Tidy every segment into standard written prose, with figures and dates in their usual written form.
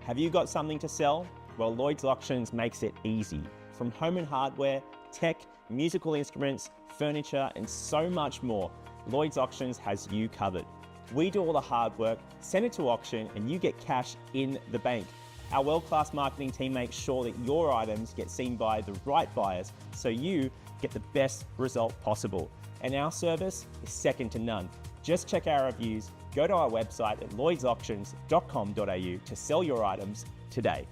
Have you got something to sell? Well, Lloyd's Auctions makes it easy. From home and hardware, tech, musical instruments, furniture, and so much more, Lloyd's Auctions has you covered. We do all the hard work, send it to auction, and you get cash in the bank. Our world-class marketing team makes sure that your items get seen by the right buyers so you get the best result possible. And our service is second to none. Just check our reviews, go to our website at lloydsauctions.com.au to sell your items today.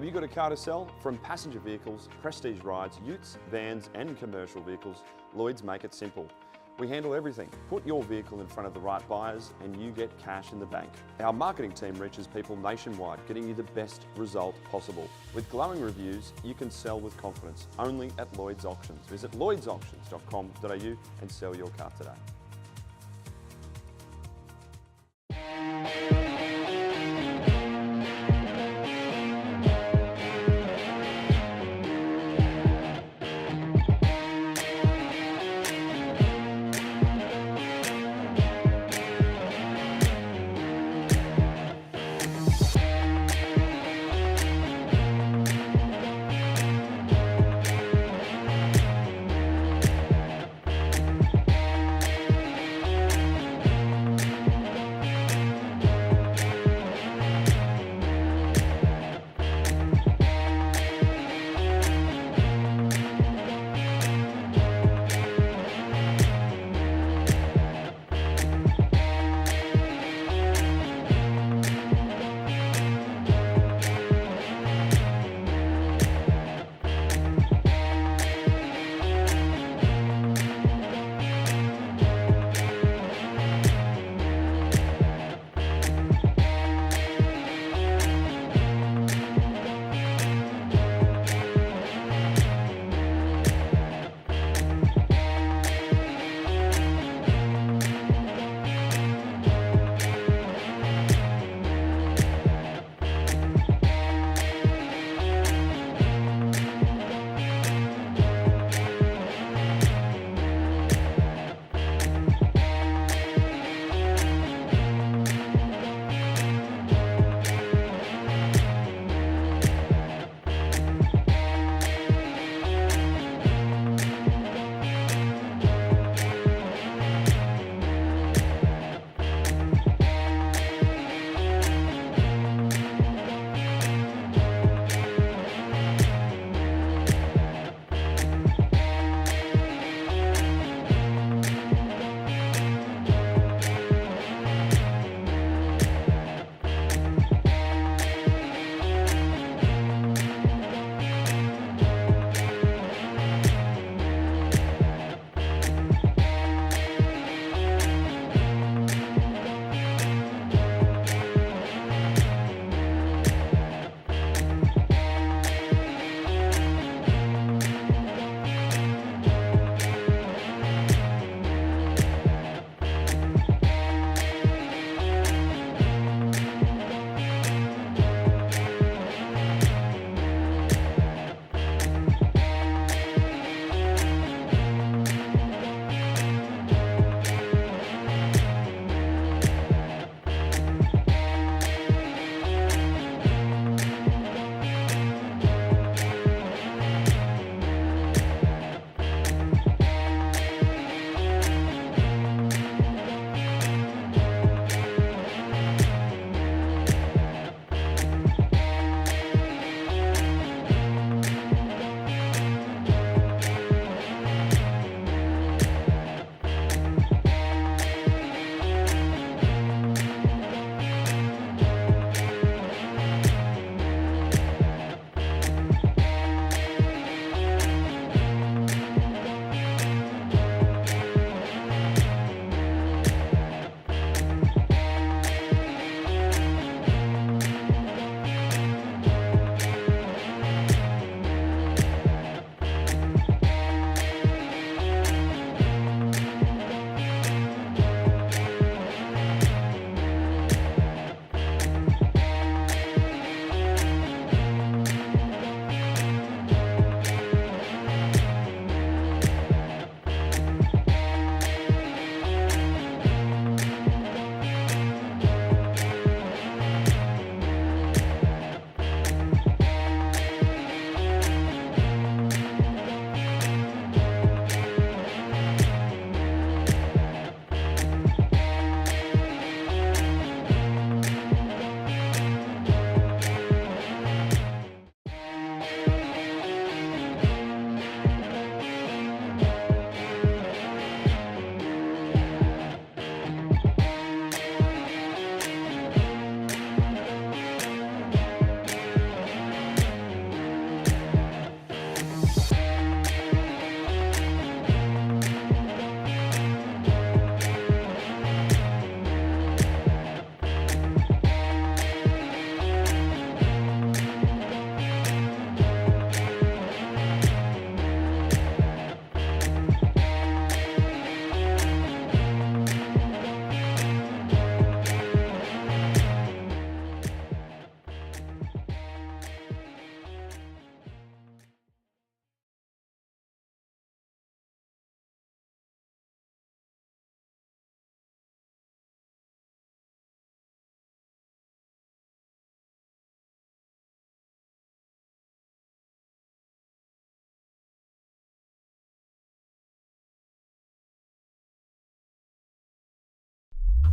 Have you got a car to sell? From passenger vehicles, prestige rides, utes, vans and commercial vehicles, Lloyd's make it simple. We handle everything. Put your vehicle in front of the right buyers and you get cash in the bank. Our marketing team reaches people nationwide, getting you the best result possible. With glowing reviews, you can sell with confidence, only at Lloyd's Auctions. Visit lloydsauctions.com.au and sell your car today.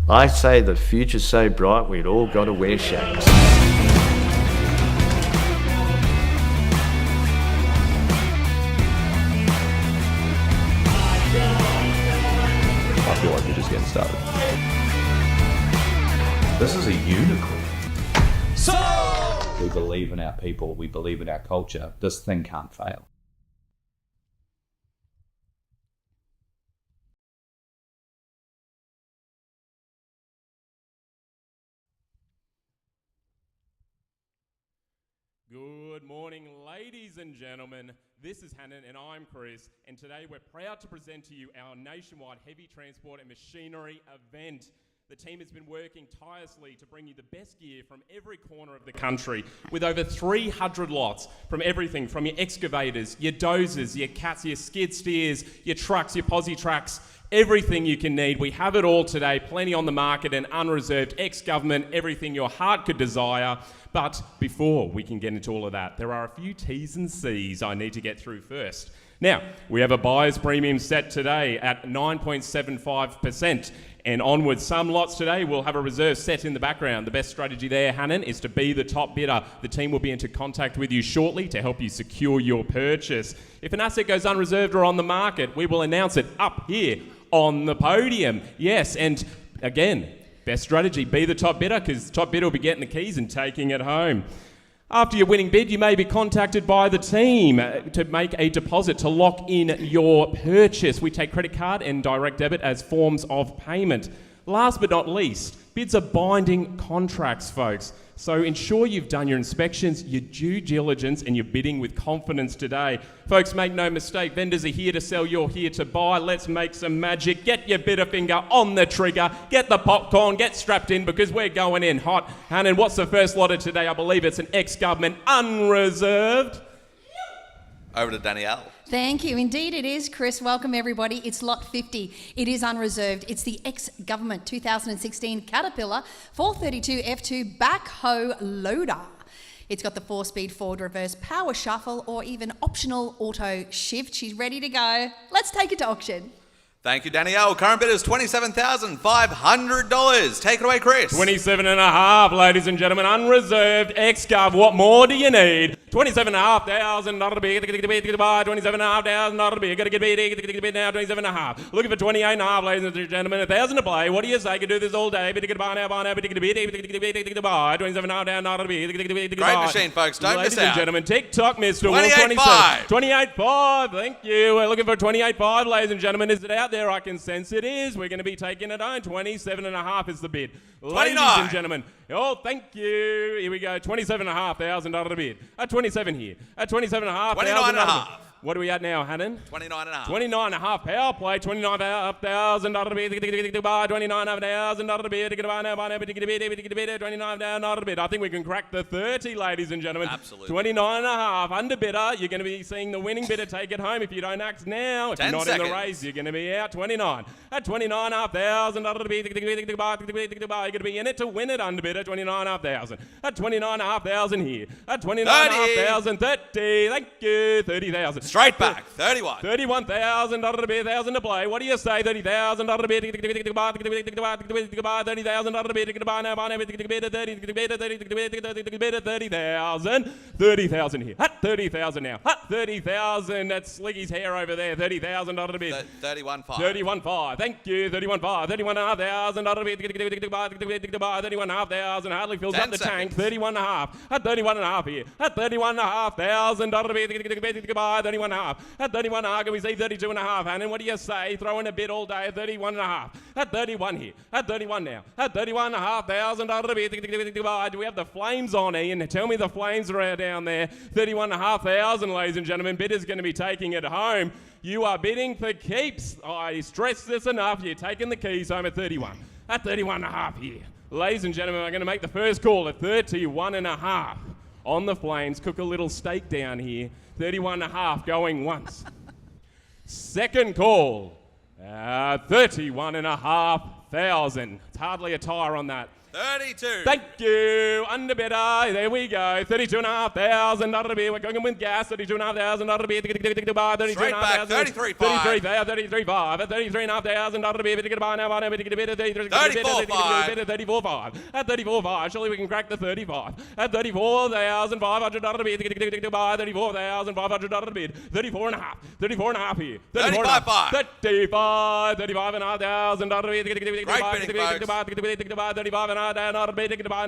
I say the future's so bright we'd all got to wear shades. I feel like we're just getting started. This is a unicorn. We believe in our people, we believe in our culture. This thing can't fail. Good morning, ladies and gentlemen. This is Hannon and I'm Chris, and today we're proud to present to you our nationwide heavy transport and machinery event. The team has been working tirelessly to bring you the best gear from every corner of the country, with over 300 lots from everything from your excavators, your dozers, your cats, your skid steers, your trucks, your posi tracks, everything you can need. We have it all today, plenty on the market and unreserved, ex-government, everything your heart could desire. But before we can get into all of that, there are a few T's and C's I need to get through first. Now, we have a buyer's premium set today at 9.75%. And onwards, some lots today will have a reserve set in the background. The best strategy there, Hannon, is to be the top bidder. The team will be into contact with you shortly to help you secure your purchase. If an asset goes unreserved or on the market, we will announce it up here on the podium. Yes, and again, best strategy, be the top bidder, because top bidder will be getting the keys and taking it home. After your winning bid, you may be contacted by the team to make a deposit to lock in your purchase. We take credit card and direct debit as forms of payment. Last but not least, bids are binding contracts, folks. So ensure you've done your inspections, your due diligence, and you're bidding with confidence today. Folks, make no mistake, vendors are here to sell, you're here to buy. Let's make some magic. Get your bidder finger on the trigger. Get the popcorn, get strapped in, because we're going in hot. Hannon, what's the first lot of today? I believe it's an ex-government unreserved. Over to Danielle. Thank you. Indeed it is, Chris. Welcome everybody. It's lot 50. It is unreserved. It's the ex-government 2016 Caterpillar 432 F2 Backhoe loader. It's got the 4-speed forward reverse power shuffle or even optional auto shift. She's ready to go. Let's take it to auction. Thank you, Danielle. Current bid is $27,500. Take it away, Chris. 27.5, ladies and gentlemen, unreserved, ex-gov. What more do you need? 27,500, not to be, 27,500, not to be, gotta get bid now, 27.5. Looking for 28.5, ladies and gentlemen, 1,000 to play. What do you say? Could do this all day, but buy now, 27.5, not to be, Great machine, folks. Don't miss out. Ladies and gentlemen, TikTok, Mr. 28.5. 28.5, thank you. We're looking for 28.5, ladies and gentlemen. Is it out there? I can sense it is. We're going to be taking it on. 27.5 is the bid. 29. Ladies and gentlemen. Oh, thank you. Here we go. 27,500 bid. At 27 here. At 27.5. 29.5. What are we at now, Hannon? 29.5. 29.5 power play. 29,500 bid. 29,500 bid. 29,500 bid. I think we can crack the 30, ladies and gentlemen. Absolutely. 29.5 under bidder. You're going to be seeing the winning bidder take it home if you don't act now. If you're not in the race, you're going to be out. 29. At 29,500 bid. You're going to be in it to win it under bidder. 29,500. At 29,500 here. At 29,500. 30. Thank you. 30,000. Straight back. 31. 31,000 to be 1,000 to play. What do you say? 30,000 to be 30,000 to be 30,000. 30,000 here. Hut 30,000 now. Hut 30,000. That's Sliggy's hair over there. 30,000 to be 31.5. 31.5. Thank you. 31.5. 31,500 to be 31,500. Hardly fills up the tank. 31.5. At 31.5 here. At 31,500 to be 31.5. At 31.5, can we see 32.5? Hannon, what do you say? Throw in a bid all day at 31.5. At 31 here. At 31 now. At 31,500. Do we have the flames on, Ian? Tell me the flames are down there. 31,500, ladies and gentlemen. Bidder's going to be taking it home. You are bidding for keeps. I stress this enough. You're taking the keys home at 31. At 31.5 here. Ladies and gentlemen, I'm going to make the first call at 31.5. On the flames. Cook a little steak down here. 31.5 going once. Second call, 31,500. It's hardly a tire on that. 32. Thank you. Underbidder. There we go. 32,500. Not a bit. We're going with gas. 32,500. Not a bit. Straight back. 33.5. 33,500. 33,500. Not a bit. 34.5. 34.5. At 34.5. Surely we can crack the 35. At 34,500. Not a bit. 34,500. Not a bit. 34.5. 34.5 here. 35.5. 35. 35,500. Not a bit. Great bidding, folks. 35 and a half. Not a bit. 35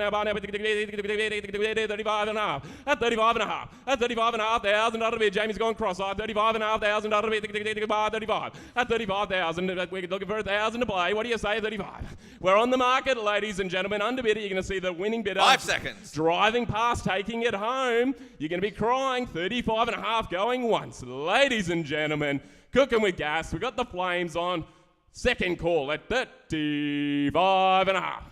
and a half. At 35 and a half. At 35,500. Not a bit. Jamie's gone cross-eyed. 35,500. Not a bit. 35. At 35,000. We're looking for 1,000 to play. What do you say? 35. We're on the market, ladies and gentlemen. Underbidder, you're going to see the winning bidder. 5 seconds. Driving past, taking it home. You're going to be crying. 35 and a half going once. Ladies and gentlemen, cooking with gas. We've got the flames on. Second call at 35 and a half.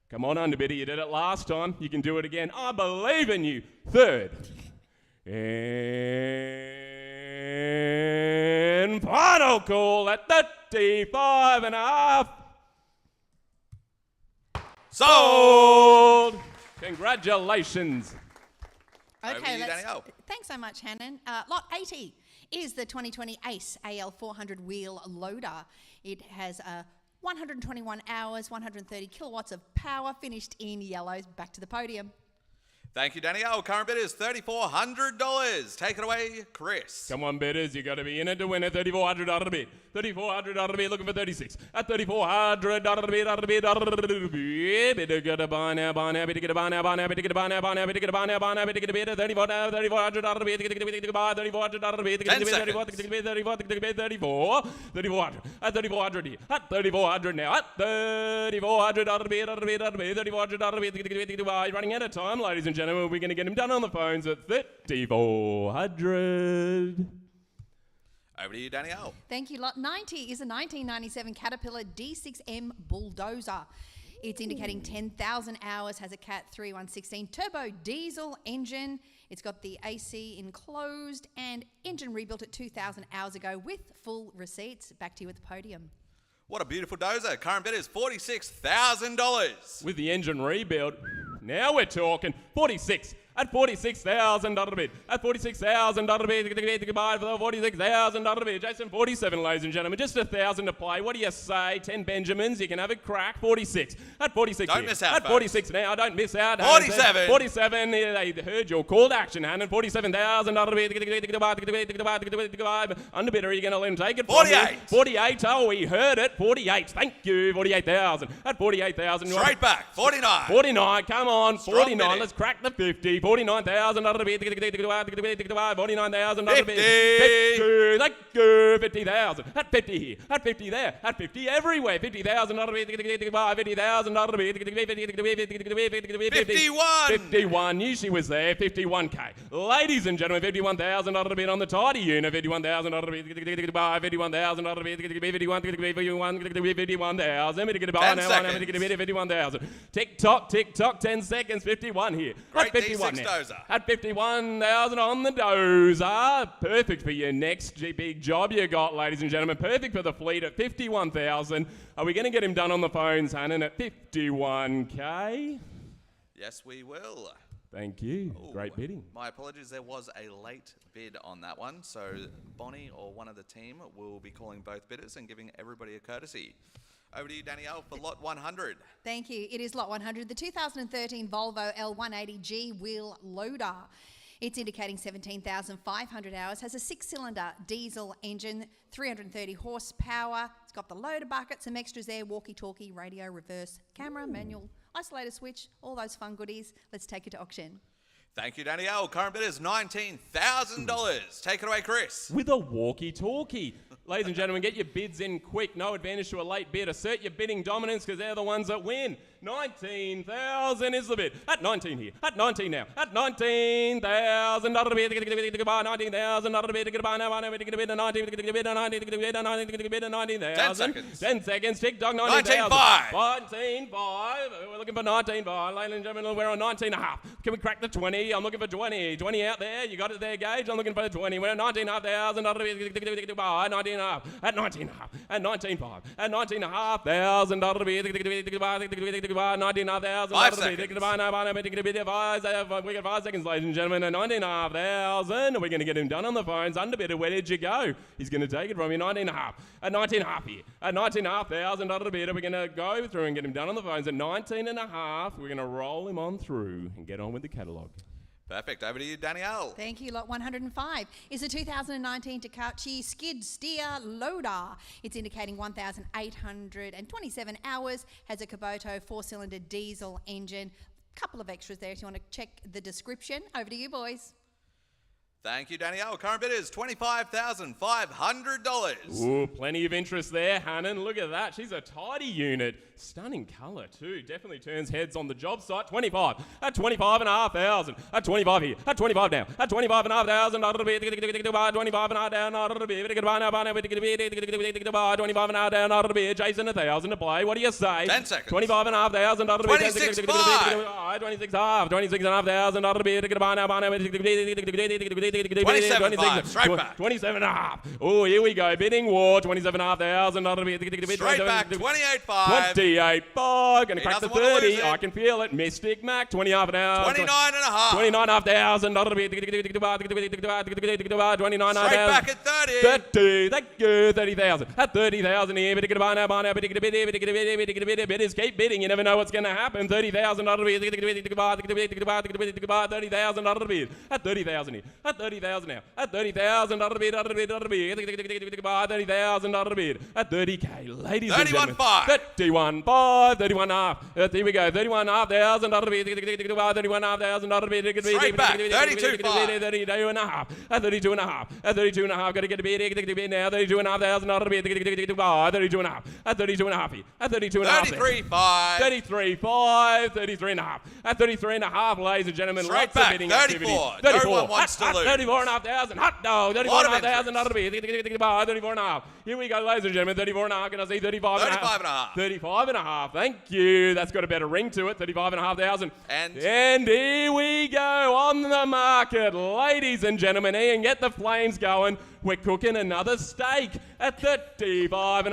Come on, Underbidder, you did it last time. You can do it again. I believe in you. Third. And final call at 35 and a half. Sold. Congratulations. Over to Okay, you, Danielle. thanks so much, Hannon. Lot 80 is the 2020 ACE AL400 wheel loader. It has 121 hours, 130 kilowatts of power, finished in yellow. Back to the podium. Thank you, Danielle. Current bid is $3,400. Take it away, Chris. Come on, bidders, you got to be in it to win it. 3,400 out of the bid. 3,400 out of the bid. Looking for 36. At 3,400 out of the bid. Out of the bid. Out of the bid. Bidder got to buy now. Buy now. Bidder get a buy now. Buy now. Bidder get a buy now. Buy now. Bidder get a buy now. Buy now. Bidder get a bid. 3,400 out of the bid. 3,400 out of the bid. 34. 3,400. At 3,400 here. At 3,400 now. At 3,400 out of the bid. Out of the bid. Out of the bid. 3,400 out of the bid. Running out of time, ladies and gentlemen. We're going to get him done on the phones at 3,400. Over to you, Danielle. Thank you. Lot 90 is a 1997 Caterpillar D6M bulldozer. It's indicating 10,000 hours, has a Cat 3.116 turbo diesel engine. It's got the AC enclosed and engine rebuilt at 2,000 hours ago with full receipts. Back to you at the podium. What a beautiful dozer. Current bid is $46,000. With the engine rebuild, now we're talking 46. At 46,000 out of the bid. At 46,000 out of the bid. Goodbye for the 46,000 out of the bid. Jason, 47, ladies and gentlemen. Just 1,000 to play. What do you say? 10 Benjamins. You can have a crack. 46. At 46. Don't miss out, At 46 now. Don't miss out. 47. 47. They heard your call to action, Hannon. 47,000 out of the bid. Underbidder, are you going to let him take it? 48. 48. Oh, we heard it. 48. Thank you. 48,000. At 48,000. Straight back. 49. 49. Come on. Strong 49. bidding. Let's crack the 50. 49,000 out of the bid. 49,000 out of the bid. 50. Thank you. 50,000. At 50 here. At 50 there. At 50 everywhere. 50,000 out of the bid. 50,000 out of the bid. 51. 51. Knew she was there. 51K. Ladies and gentlemen, 51,000 out of the bid on the tidy unit. 51,000 out of the bid. 51,000 out of the bid. 51,000. 10 seconds. 51,000. Tick tock, 10 seconds. 51 here. Great At 51 D6 now. dozer. At 51,000 on the dozer. Perfect for your next big job you got, ladies and gentlemen. Perfect for the fleet at 51,000. Are we going to get him done on the phones, Hannon, at 51K? Yes, we will. Thank you. Ooh, Great bidding. My apologies, there was a late bid on that one, so Bonnie or one of the team will be calling both bidders and giving everybody a courtesy. Over to you, Danielle, for lot 100. Thank you. It is lot 100, the 2013 Volvo L180G wheel loader. It's indicating 17,500 hours, has a 6-cylinder diesel engine, 330 horsepower. It's got the loader bucket, some extras there, walkie-talkie, radio, reverse, camera, manual, isolator switch, all those fun goodies. Let's take it to auction. Thank you, Danielle. Current bid is $19,000. Take it away, Chris. With a walkie-talkie. Ladies and gentlemen, get your bids in quick. No advantage to a late bid. Assert your bidding dominance because they're the ones that win. 19,000 is the bid. At 19 here. At 19 now. At 19,000. Not a bid. 19,000. Not a bid. 19,000. 10 seconds. 10 seconds. Tick tock. 19,000. 19,5. We're looking for 19,5. Ladies and gentlemen, we're on 19.5. Can we crack the 20? I'm looking for 20. 20 out there. You got it there, Gage. I'm looking for the 20. We're at 19,500. Not a bid. 19.5. At 19.5. At 19.5. At 19,500. Not a bid. 19,500. 5 seconds. We got 5 seconds, ladies and gentlemen. At 19,500. We're going to get him done on the phones. Underbidder, where did you go? He's going to take it from you. 19.5. At 19.5 here. At 19,500. Underbidder, we're going to go through and get him done on the phones. At 19.5, we're going to roll him on through and get on with the catalogue. Perfect. Over to you, Danielle. Thank you. Lot 105 is a 2019 Takeuchi skid steer loader. It's indicating 1,827 hours, has a Kubota 4-cylinder diesel engine. Couple of extras there if you want to check the description. Over to you, boys. Thank you, Danielle. Current bid is $25,500. Ooh, plenty of interest there, Hannon. Look at that. She's a tidy unit. Stunning colour, too. Definitely turns heads on the job site. 25. At 25,500. At 25 here. At 25 now. At 25,500. 25,500 down. 25,500 down. Jason, 1,000 to play. What do you say? 10 seconds. 25,500. 26,500. 26,500. 26,500. 27,500. Straight back. 27.5. Oh, here we go. Bidding war. 27,500. Straight back. 28,500. 28.5. Going to crack the doesn't wanna 30. lose it. I can feel it. Mystic Mac. 20.5 an hour. 29,500. 29,500. 29,500. Straight back at 30. 30. Thank you. 30,000. At 30,000 here. Bidders keep bidding. You never know what's going to happen. 30,000. 30,000. At 30,000 here. At 30,000 now. At 30,000. 30,000. At 30K. Ladies and gentlemen. 31,500. 31.5. 31.5. Here we go. 31,500. 31,500. Straight back. 32,500. 32.5. At 32.5. At 32.5. Got to get a bid now. 32,500. 32.5. At 32.5 here. At 32.5. 33,500. 33.5. 33.5. At 33.5, ladies and gentlemen. Straight Lots back. of bidding 34. activity. No 34. one wants to lose. 34,500. Hot dog. Lot of 34,500. 34.5. Here we go, ladies and gentlemen. 34.5. Can I see 35.5? 35.5. 35.5. Thank you. That's got a better ring to it. 35,500. And here we go on the market, ladies and gentlemen. Ian, get the flames going. We're cooking another steak at 35.5.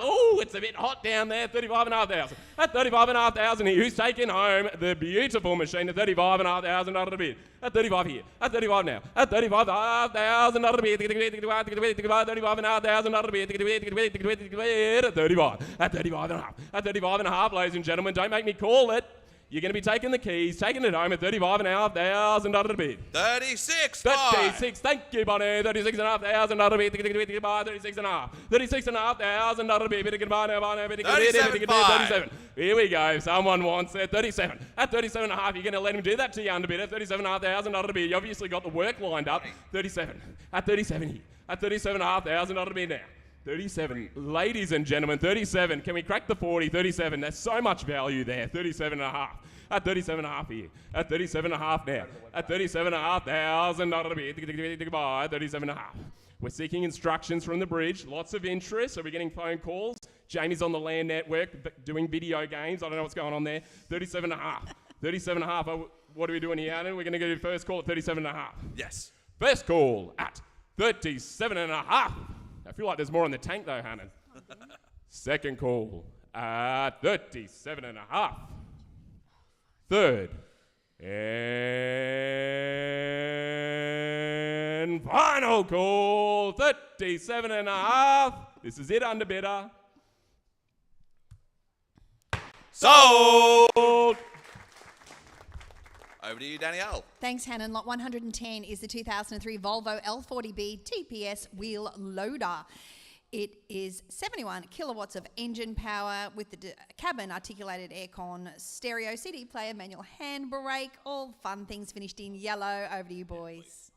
Oh, it's a bit hot down there. 35,500. At 35,500 here, who's taking home the beautiful machine at 35,500 out of the bid? At 35 here. At 35 now. At 35,500 out of the bid. 35,500 out of the bid. At 35. At 35.5. At 35.5, ladies and gentlemen. Don't make me call it. You're going to be taking the keys, taking it home at 35,500 out of the bid. 36,500. 36, thank you, Bonnie. 36,500 out of the bid. 36.5. 36,500 out of the bid. 37. Here we go. Someone wants it. 37. At 37.5, you're going to let him do that to you underbid. At 37,500 out of the bid. You obviously got the work lined up. 37. At 37 here. At 37,500 out of the bid now. 37. Ladies and gentlemen, 37. Can we crack the 40? 37. There's so much value there. 37.5. At 37.5 here. At 37.5 now. At 37,500 out of the bid. 37.5. We're seeking instructions from the bridge. Lots of interest. Are we getting phone calls? Jamie's on the LAN network doing video games. I don't know what's going on there. 37.5. 37.5. What are we doing here, Adam? We're going to go to first call at 37.5. Yes. First call at 37.5. I feel like there's more in the tank though, Hannon. Second call at 37.5. Third. And final call, 37.5. This is it, underbidder. Sold! Over to you, Danielle. Thanks, Hannon. Lot 110 is the 2003 Volvo L40B TPS wheel loader. It is 71 kilowatts of engine power with the cabin articulated aircon, stereo, CD player, manual handbrake, all fun things finished in yellow. Over to you, boys.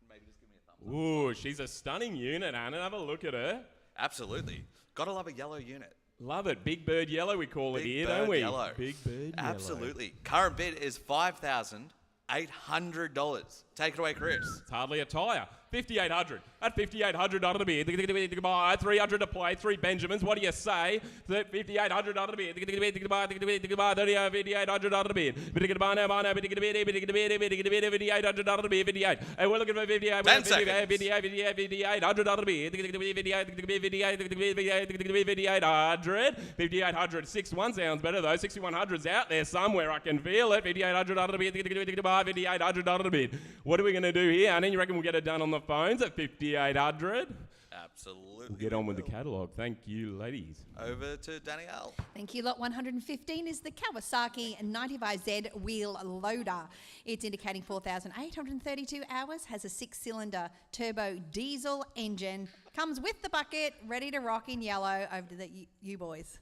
Maybe just give me a thumbs up. Ooh, she's a stunning unit, Anna. Have a look at her. Absolutely. Gotta love a yellow unit. Love it. Big bird yellow, we call it here, don't we? Yellow. Big bird yellow. Absolutely. Current bid is $5,800. Take it away, Chris. It's hardly a tyre. 5,800. At 5,800 under the bid. 300 to play. 3 Benjamins. What do you say? 5,800 under the bid. 5,800 under the bid. 5,800 under the bid. 58. And we're looking for 58. 10 seconds. 5,800 under the bid. 5,800. 5,800. 61 sounds better though. 6,100's out there somewhere. I can feel it. 5,800 under the bid. 5,800 under the bid. What are we going to do here, Annie? You reckon we'll get it done on the phones at 5,800? Absolutely. We'll get on with the catalogue. Thank you, ladies. Over to Danielle. Thank you. Lot 115 is the Kawasaki 95Z wheel loader. It's indicating 4,832 hours, has a 6-cylinder turbo diesel engine, comes with the bucket, ready to rock in yellow. Over to you boys.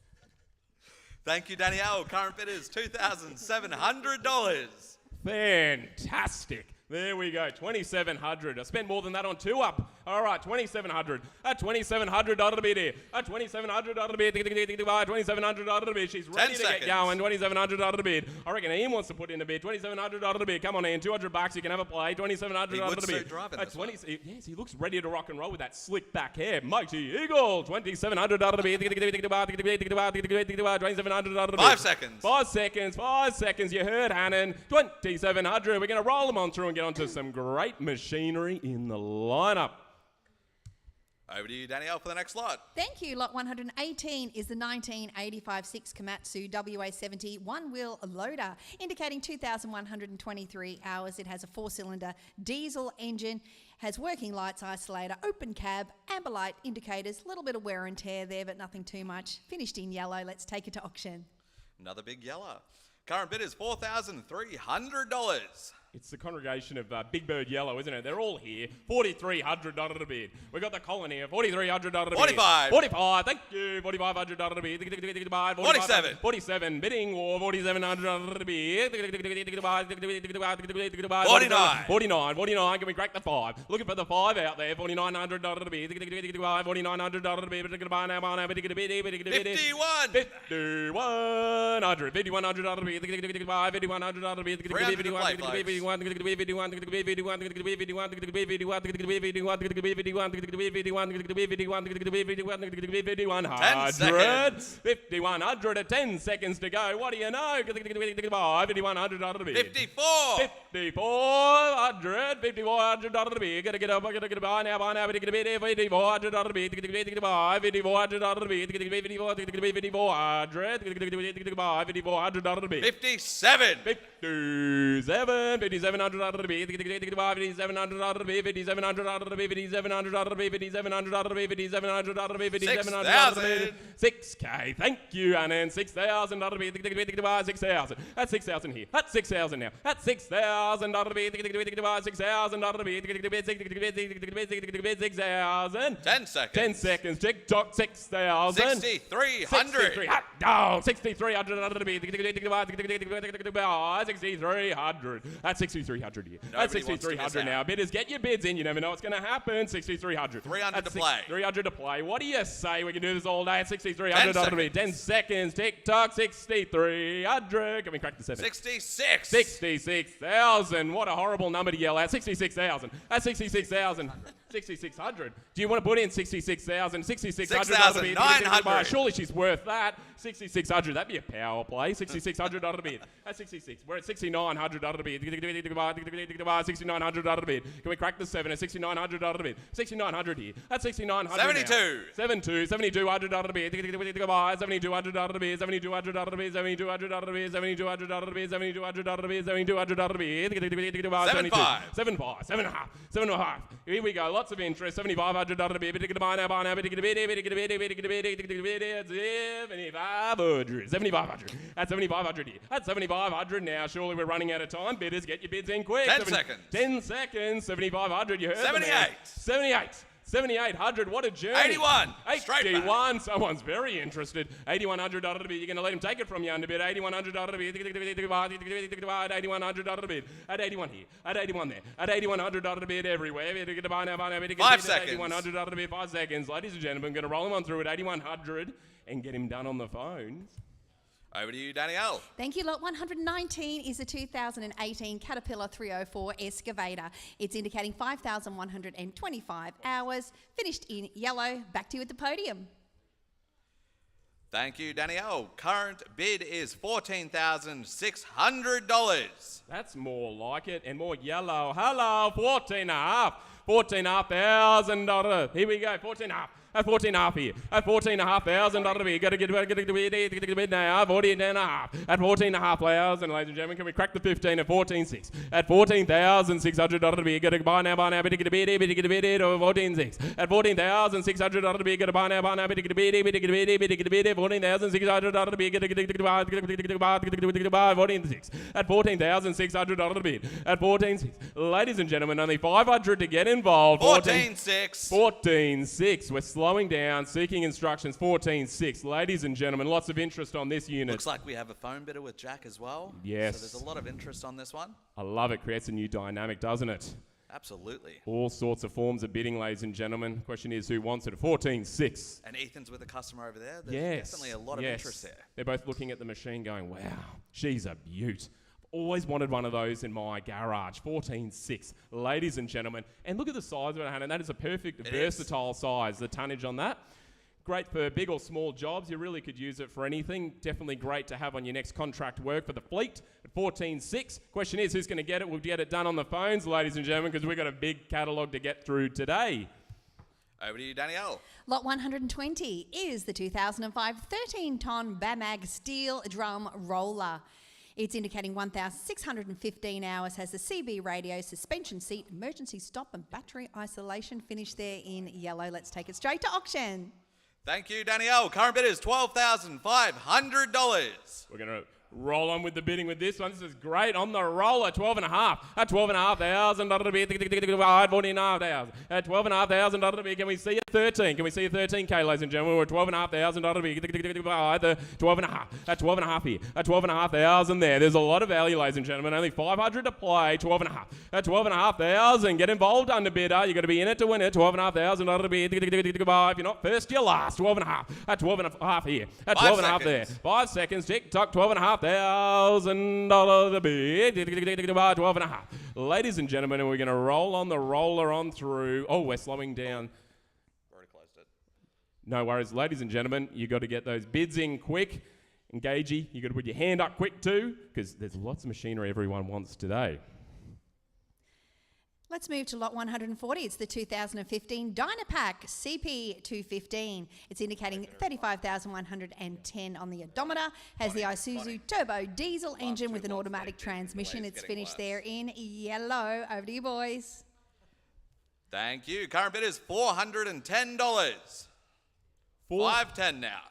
Thank you, Danielle. Current bid is $2,700. Fantastic. There we go, 2,700. I spent more than that on 2-up. All right, 2,700. At 2,700 out of the bid here. At 2,700 out of the bid. 2,700 out of the bid. She's ready to get going. 2,700 out of the bid. I reckon Ian wants to put in a bid. 2,700 out of the bid. Come on, Ian. $200. You can have a play. 2,700 out of the bid. At 20, yes, he looks ready to rock and roll with that slick back hair. Mighty Eagle. 2,700 out of the bid. 2,700 out of the bid. 5 seconds. 5 seconds. 5 seconds. You heard Hannon. 2,700. We're going to roll them on through and get onto some great machinery in the lineup. Over to you, Danielle, for the next lot. Thank you. Lot 118 is the 1985-6 Komatsu WA70 one-wheel loader, indicating 2,123 hours. It has a 4-cylinder diesel engine, has working lights, isolator, open cab, amber light indicators, a little bit of wear and tear there, but nothing too much. Finished in yellow. Let's take it to auction. Another big yellow. Current bid is $4,300. It's the congregation of Big Bird Yellow, isn't it? They're all here. 4,300 out of the bid. We've got the colony here. 4,300 out of the bid. 45. 45. Thank you. 4,500 out of the bid. 47. 47. Bidding war. 4,700 out of the bid. 49. 49. 49. Can we crack the 5? Looking for the 5 out there. 4,900 out of the bid. 4,900 out of the bid. 51. 5,100. 5,100 out of the bid. 5,100 out of the bid. 300 100 at 10 seconds to go. What do you know? 5,100 out of the bid. 54. 5,400. 5,400 out of the bid. Gotta get up. Gotta get by now. 5,400 out of the bid. 5,400 out of the bid. 5,400 out of the bid. 57. 57. 5,700 out of the bid. 5,700 out of the bid. 5,700 out of the bid. 5,700 out of the bid. 5,700 out of the bid. 5,700 out of the bid. 5,700 out of the bid. 6K. Thank you, Anand. 6,000 out of the bid. 6,000. That's 6,000 here. That's 6,000 now. That's 6,000 out of the bid. 6,000 out of the bid. 6,000. 10 seconds. 10 seconds. TikTok. 6,000. 6,300. Hot dog. 6,300 out of the bid. 6,300. That's 6,300 here. That's 6,300 now. Bidders, get your bids in. You never know what's going to happen. 6,300. 300 to play. 300 to play. What do you say? We can do this all day at 6,300 out of the bid. 10 seconds. TikTok. 6,300. Can we crack the 7? 66. 66,000. What a horrible number to yell at. 66,000. That's 66,000. 6,600. Do you want to put in 66,000? 6,600. 6,900. Surely she's worth that. 6,600. That'd be a power play. 6,600 out of the bid. That's 66. We're at 6,900 out of the bid. 6,900 out of the bid. Can we crack the 7 at 6,900 out of the bid? 6,900 here. That's 6,900. 72. 7,200 out of the bid. 7,200 out of the bid. 7,200 out of the bid. 7,200 out of the bid. 7,200 out of the bid. 7,200 out of the bid. 7,200 out of the bid. 75. 7.5. 7.5. Here we go. Lots of interest. 7,500 out of the bid. 7,500. 7,500. That's 7,500 here. That's 7,500 now. Surely we're running out of time. Bidders, get your bids in quick. 10 seconds. 10 seconds. 7,500. You heard 78. 78. 7,800. What a journey. 81. Straight 81. back. Someone's very interested. 8,100 out of the bid. You're going to let him take it from you under bid. 8,100 out of the bid. 8,100 out of the bid. At 81 here. At 81 there. At 8,100 out of the bid everywhere. 5 seconds. 8,100 out of the bid. 5 seconds. Ladies and gentlemen, I'm going to roll him on through at 8,100. and get him done on the phones. Over to you, Danielle. Thank you. Lot 119 is a 2018 Caterpillar 304 excavator. It's indicating 5,125 hours, finished in yellow. Back to you at the podium. Thank you, Danielle. Current bid is $14,600. That's more like it and more yellow. Hello, 14.5. $14,500. Here we go, 14.5. At 14.5 here. At 14,500 bid. Got to get the bid now. 14.5. At 14,500, ladies and gentlemen, can we crack the 15 at 14.6? At 14,600 bid. Got to buy now. Bid to get a bid. Bid to get a bid. 14.6. At 14,600 bid. Got to buy now. Bid to get a bid. Bid to get a bid. Bid to get a bid. 14,600 bid. Got to buy 14.6. At 14,600 bid. At 14.6. Ladies and gentlemen, only 500 to get involved. 14.6. 14.6. We're slowing down, seeking instructions. 14.6. Ladies and gentlemen, lots of interest on this unit. Looks like we have a phone bidder with Jack as well. Yes. So there's a lot of interest on this one. I love it. Creates a new dynamic, doesn't it? Absolutely. All sorts of forms of bidding, ladies and gentlemen. Question is, who wants it? 14.6. And Ethan's with a customer over there. There's definitely a lot of interest there. They're both looking at the machine going, wow, she's a beaut. Always wanted one of those in my garage. 14.6, ladies and gentlemen. And look at the size of it, Hannah. That is a perfect, versatile size, the tonnage on that. Great for big or small jobs. You really could use it for anything. Definitely great to have on your next contract work for the fleet at 14.6. Question is, who's going to get it? We'll get it done on the phones, ladies and gentlemen, because we've got a big catalogue to get through today. Over to you, Danielle. Lot 120 is the 2005 13-ton Bomag steel drum roller. It's indicating 1,615 hours, has the CB radio, suspension seat, emergency stop and battery isolation. Finished there in yellow. Let's take it straight to auction. Thank you, Danielle. Current bid is $12,500. We're going to roll on with the bidding with this one. This is great on the roller. 12.5. At 12,500 bid. 14,500. At 12,500 bid. Can we see a 13? Can we see a 13K, ladies and gentlemen? We're at 12,500 bid. 12.5. At 12.5 here. At 12,500 there. There's a lot of value, ladies and gentlemen. Only 500 to play. 12.5. At 12,500. Get involved, under bidder. You've got to be in it to win it. 12,500 bid. If you're not first, you're last. 12.5. At 12.5 here. At 12.5 there. 5 seconds. Tick tock. 12.5. $1,000 a bid. 12.5. Ladies and gentlemen, we're going to roll on the roller on through. Oh, we're slowing down. Already closed it. No worries. Ladies and gentlemen, you got to get those bids in quick. Engagey, you got to put your hand up quick too, because there's lots of machinery everyone wants today. Let's move to lot 140. It's the 2015 Dynapac CP215. It's indicating 35,110 on the odometer. Has the Isuzu turbo diesel engine with an automatic transmission. It's finished there in yellow. Over to you, boys. Thank you. Current bid is $410. $510 now.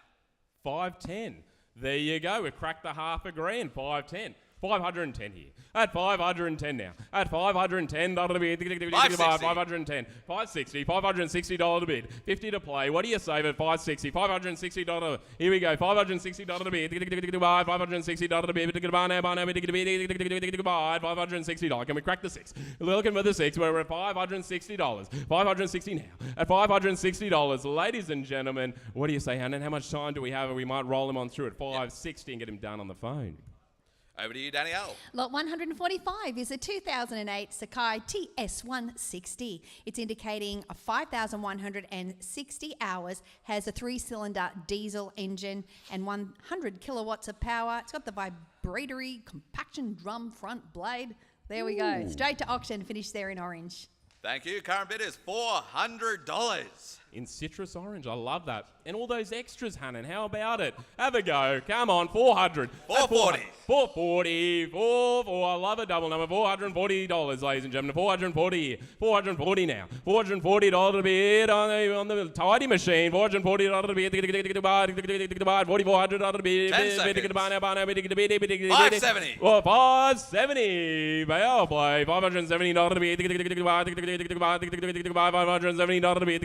510. There you go. We've cracked the $500,000. 510. 510 here. At 510 now. At $510 to bid. 510. 560. $560 to bid. 50 to play. What do you save at 560? $560. Here we go. $560 to bid. $560 to bid. $560. Can we crack the 6? We're looking for the 6. We're at $560. 560 now. At $560. Ladies and gentlemen, what do you say, Hannon? How much time do we have? We might roll him on through at 560 and get him done on the phone. Over to you, Danielle. Lot 145 is a 2008 Sakai TS160. It's indicating 5,160 hours, has a 3-cylinder diesel engine and 100 kilowatts of power. It's got the vibratory compaction drum front blade. There we go. Straight to auction, finished there in orange. Thank you. Current bid is $400. In citrus orange. I love that. And all those extras, Hannon. How about it? Have a go. Come on. 400. 440. 440. I love a double number. $440, ladies and gentlemen. 440. 440 now. $440 to bid on the tidy machine. $440 to bid. $4,400 to bid. 10 seconds. 570. Well, 570. Bale play. $570 to bid. $570 to bid.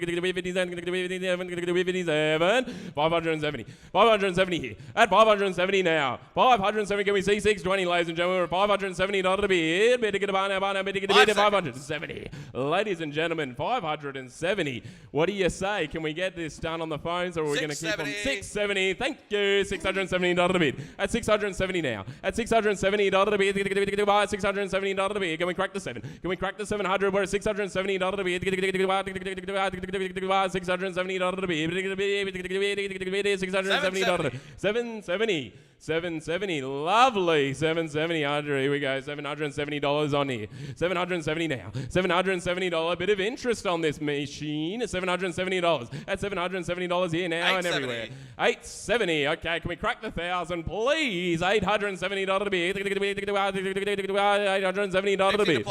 570. 570 here. At 570 now. 570. Can we see 620, ladies and gentlemen? $570 to be in. Better get a bar now. 570. Ladies and gentlemen, 570. What do you say? Can we get this done on the phones, or are we going to keep on? 670. Thank you. $670 to bid. At 670 now. At $670 to bid. $670 to bid. Can we crack the 7? Can we crack the 700? We're at $670 to bid. $670 to bid. $670. 770. 770, lovely. 770, Audrey. Here we go. $770 on here. 770 now. $770. Bit of interest on this machine. $770. At $770 here now and everywhere. 870. Okay, can we crack the 1,000, please? $870 to be. $870 to be.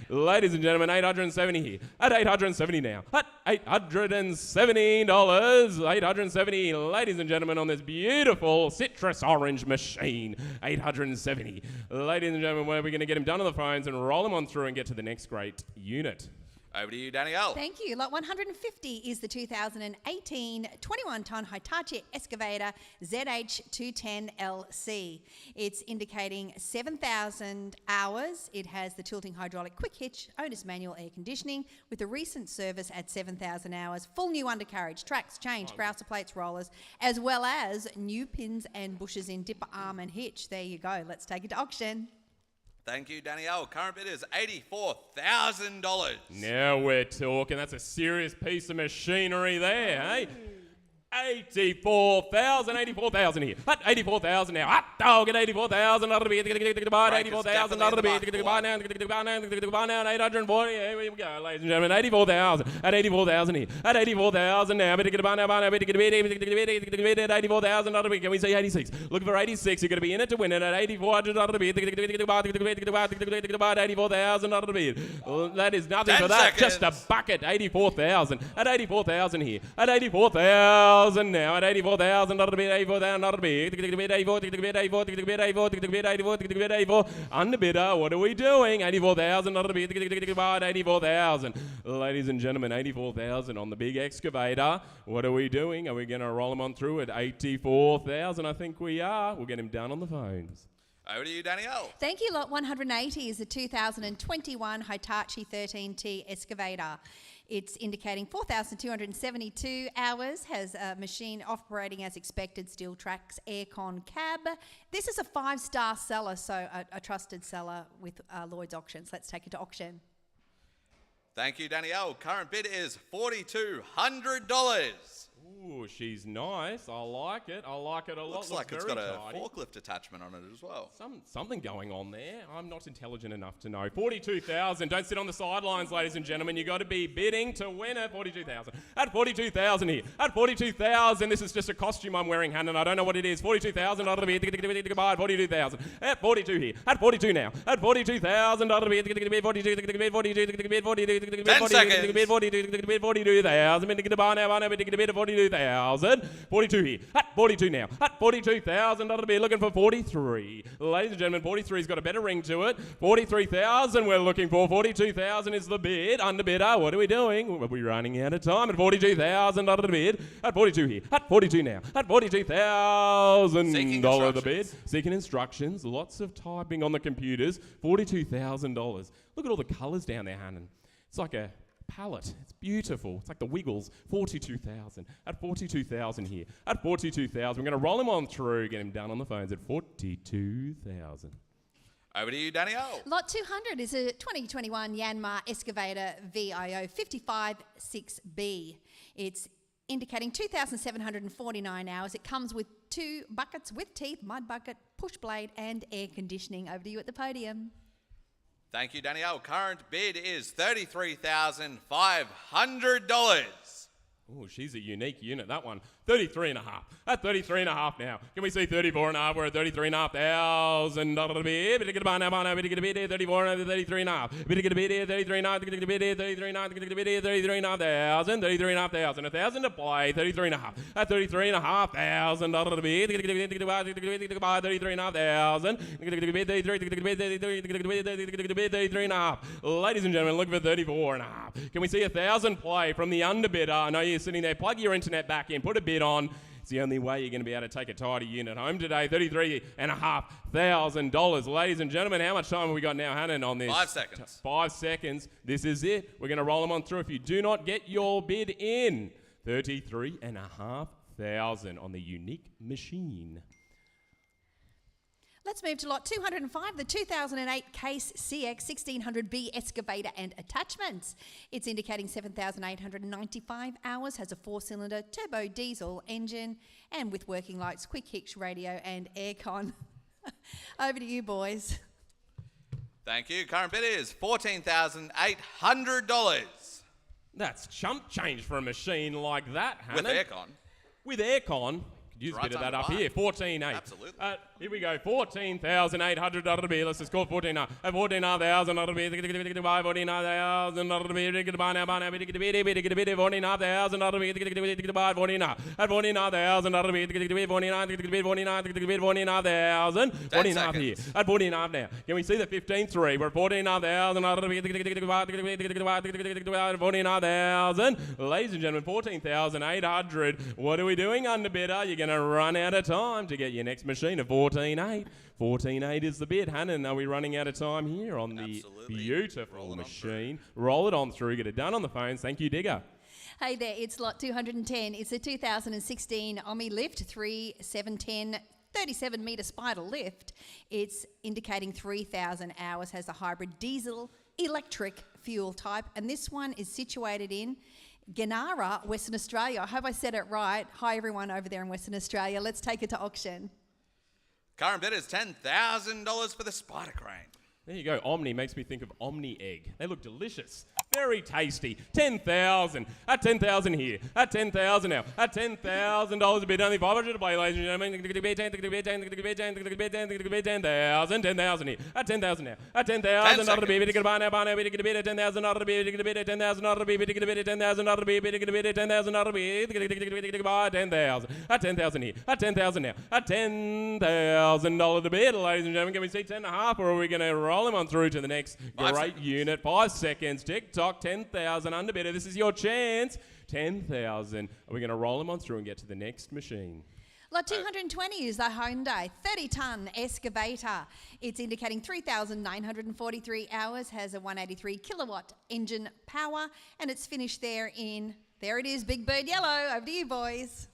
Ladies and gentlemen, 870 here. At 870 now. At $870. 870, ladies and gentlemen, on this beautiful citrus orange machine. 870. Ladies and gentlemen, we're going to get him done on the phones and roll him on through and get to the next great unit. Over to you, Danielle. Thank you. Lot 150 is the 2018 21-tonne Hitachi Excavator ZH210LC. It's indicating 7,000 hours. It has the tilting hydraulic quick hitch, owner's manual air conditioning, with a recent service at 7,000 hours, full new undercarriage, tracks, change, grouser plates, rollers, as well as new pins and bushes in dipper arm and hitch. There you go. Let's take it to auction. Thank you, Danielle. Current bid is $84,000. Now we're talking. That's a serious piece of machinery there, eh? 84,000 here. At 84,000 now. Hot dog at 84,000. That'll be 84,000. That'll be now. 840. Here we go, ladies and gentlemen. 84,000. At 84,000 here. At 84,000 now. Better get a bar now. Better get a bid. At 84,000. That'll be. Can we see 86? Looking for 86. You're going to be in it to win it. At 84,000. That'll be. 84,000. That'll be. That is nothing for that. Just a bucket. 84,000. At 84,000 here. At 84,000. Now at 84,000, not a bit, 84,000, not a bit, 84, underbidder, what are we doing? 84,000, not a bit, 84,000. Ladies and gentlemen, 84,000 on the big excavator. What are we doing? Are we going to roll him on through at 84,000? I think we are. We'll get him down on the phones. Over to you, Danielle. Thank you. Lot 180 is the 2021 Hitachi 13T excavator. It's indicating 4,272 hours, has a machine operating as expected, steel tracks, aircon cab. This is a 5-star seller, so a trusted seller with Lloyd's Auctions. Let's take it to auction. Thank you, Danielle. Current bid is $4,200. Ooh, she's nice. I like it. I like it a lot. Looks like it's got a forklift attachment on it as well. Something going on there. I'm not intelligent enough to know. 42,000. Don't sit on the sidelines, ladies and gentlemen. You got to be bidding to win at 42,000. At 42,000 here. At 42,000. This is just a costume I'm wearing, Hannah. I don't know what it is. 42,000. I'll be 42,000. At 42 here. At 42 now. At 42,000. I'll be 42,000. 10 seconds. 42,000. 42 here. At 42 now. At 42,000. That'll be looking for 43. Ladies and gentlemen, 43's got a better ring to it. 43,000 we're looking for. 42,000 is the bid. Underbidder, what are we doing? We'll be running out of time. At 42,000, that'll bid. At 42 here. At 42 now. At $42,000 the bid. Seeking instructions. Lots of typing on the computers. $42,000. Look at all the colours down there, Hannon. It's like a palette. It's beautiful. It's like the Wiggles. 42,000. At 42,000 here. At 42,000. We're going to roll him on through, get him down on the phones at 42,000. Over to you, Danielle. Lot 200 is a 2021 Yanmar Excavator VIO 556B. It's indicating 2,749 hours. It comes with 2 buckets with teeth, mud bucket, push blade, and air conditioning. Over to you at the podium. Thank you, Danielle. Current bid is $33,500. Oh, she's a unique unit, that one. 33 and a half. At 33 and a half now. Can we see 34 and a half? We're at 33 and a half thousand. Bit to get a bit now, bit to get a bit 34 and 33 and a half. Bit to get a bit 33 and a half, 33 and a half, 33 and a half thousand, 33 and a half thousand. 1,000 to play, 33 and a half. At 33 and a half thousand. Bit 33 and a half thousand. 33 and a half. Ladies and gentlemen, look for 34 and a half. Can we see 1,000 play from the underbidder? I know you're sitting there. Plug your internet back in. Put a bid on. It's the only way you're going to be able to take a tidy unit home today. $33,500. Ladies and gentlemen, how much time have we got now, Hannon, on this? 5 seconds. 5 seconds. This is it. We're going to roll them on through. If you do not get your bid in, $33,500 on the unique machine. Let's move to lot 205, the 2008 Case CX 1600B excavator and attachments. It's indicating 7,895 hours, has a 4-cylinder turbo diesel engine, and with working lights, quick hitch radio, and aircon. Over to you, boys. Thank you. Current bid is $14,800. That's chump change for a machine like that, With Hannon. aircon. With aircon. Use a Right bit of time that to up buy. here. 14,800. Absolutely. Here we go. 14,800. Let's just call 14,000. 14,000. 14,000. Buy now. 14,000. Buy 49. At 14,000. 49,000. 49 here. At 49 now. Can we see the 15.3? We're at 14,000. 49,000. Ladies and gentlemen, 14,800. What are we doing, underbidder? You're going to run out of time to get your next machine of 14.8. 14.8 is the bid. Hannon, are we running out of time here on the beautiful machine? Roll it on through. Get it done on the phones. Thank you, Digger. Hey there, it's lot 210. It's a 2016 Omme lift 3710 37 metre spiral lift. It's indicating 3,000 hours, has a hybrid diesel electric fuel type, and this one is situated in Carrara, Western Australia. I hope I said it right. Hi everyone over there in Western Australia. Let's take it to auction. Current bid is $10,000 for the spider crane. There you go. Omni makes me think of Omni egg. They look delicious. Very tasty. 10,000. At 10,000 here. At 10,000 now. At $10,000 a bid. Only 500 to play, ladies and gentlemen. 10,000. 10,000 here. At 10,000 now. At 10,000. Not to be. Bid to buy now. Buy now. Bid to bid at 10,000. Not to be. Bid to bid at 10,000. Not to be. Bid to bid at 10,000. Not to be. Bid to bid at 10,000. Not to be. Buy 10,000. At 10,000 here. At 10,000 now. At $10,000 to bid, ladies and gentlemen. Can we see 10.5, or are we going to roll him on through to the next great unit? 5 seconds. Tick-tock. 10,000 underbidder. This is your chance. 10,000. Are we going to roll him on through and get to the next machine? Lot 220 is the Hyundai 30-tonne excavator. It's indicating 3,943 hours, has a 183 kilowatt engine power, and it's finished there in, there it is, Big Bird Yellow. Over to you, boys.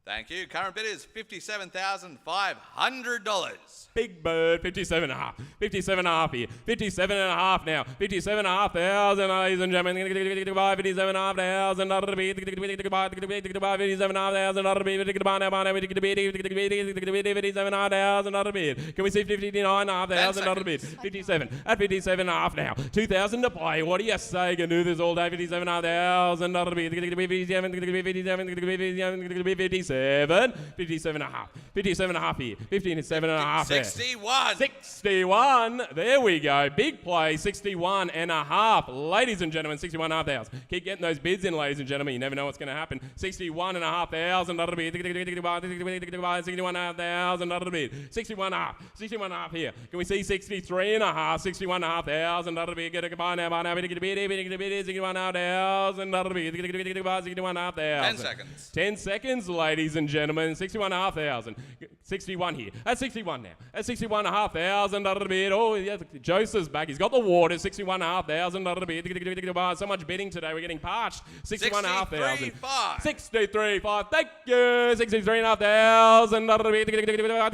Thank you. Current bid is $57,500. Big Bird, 57.5. 57.5 here. 57.5 now. 57,500, ladies and gentlemen. 57,500. Not to be. 57,500. Not to be. 57,500. Not to be. Can we see 59,500? Not to be. 57. At 57.5 now. 2,000 to play. What do you say? Can do this all day. 57,500. Not to be. 57. 57.5. 57.5 here. 57.5 there. 61. 61. There we go. Big play. 61.5. Ladies and gentlemen, 61,500. Keep getting those bids in, ladies and gentlemen. You never know what's going to happen. 61,500. That'll be 61,500. That'll be 61.5. 61.5 here. Can we see 63.5? 61,500. That'll be get a buy now. Buy now. 61,500. That'll be 61,500. 10 seconds. 10 seconds, ladies and gentlemen. 61,500. 61 here. At 61 now. At 61,500. That'll be it. Oh, yeah, Joseph's back. He's got the water. 61,500. That'll be it. So much bidding today. We're getting parched. 61,500. 63,500. Thank you. 63,500. That'll be 65.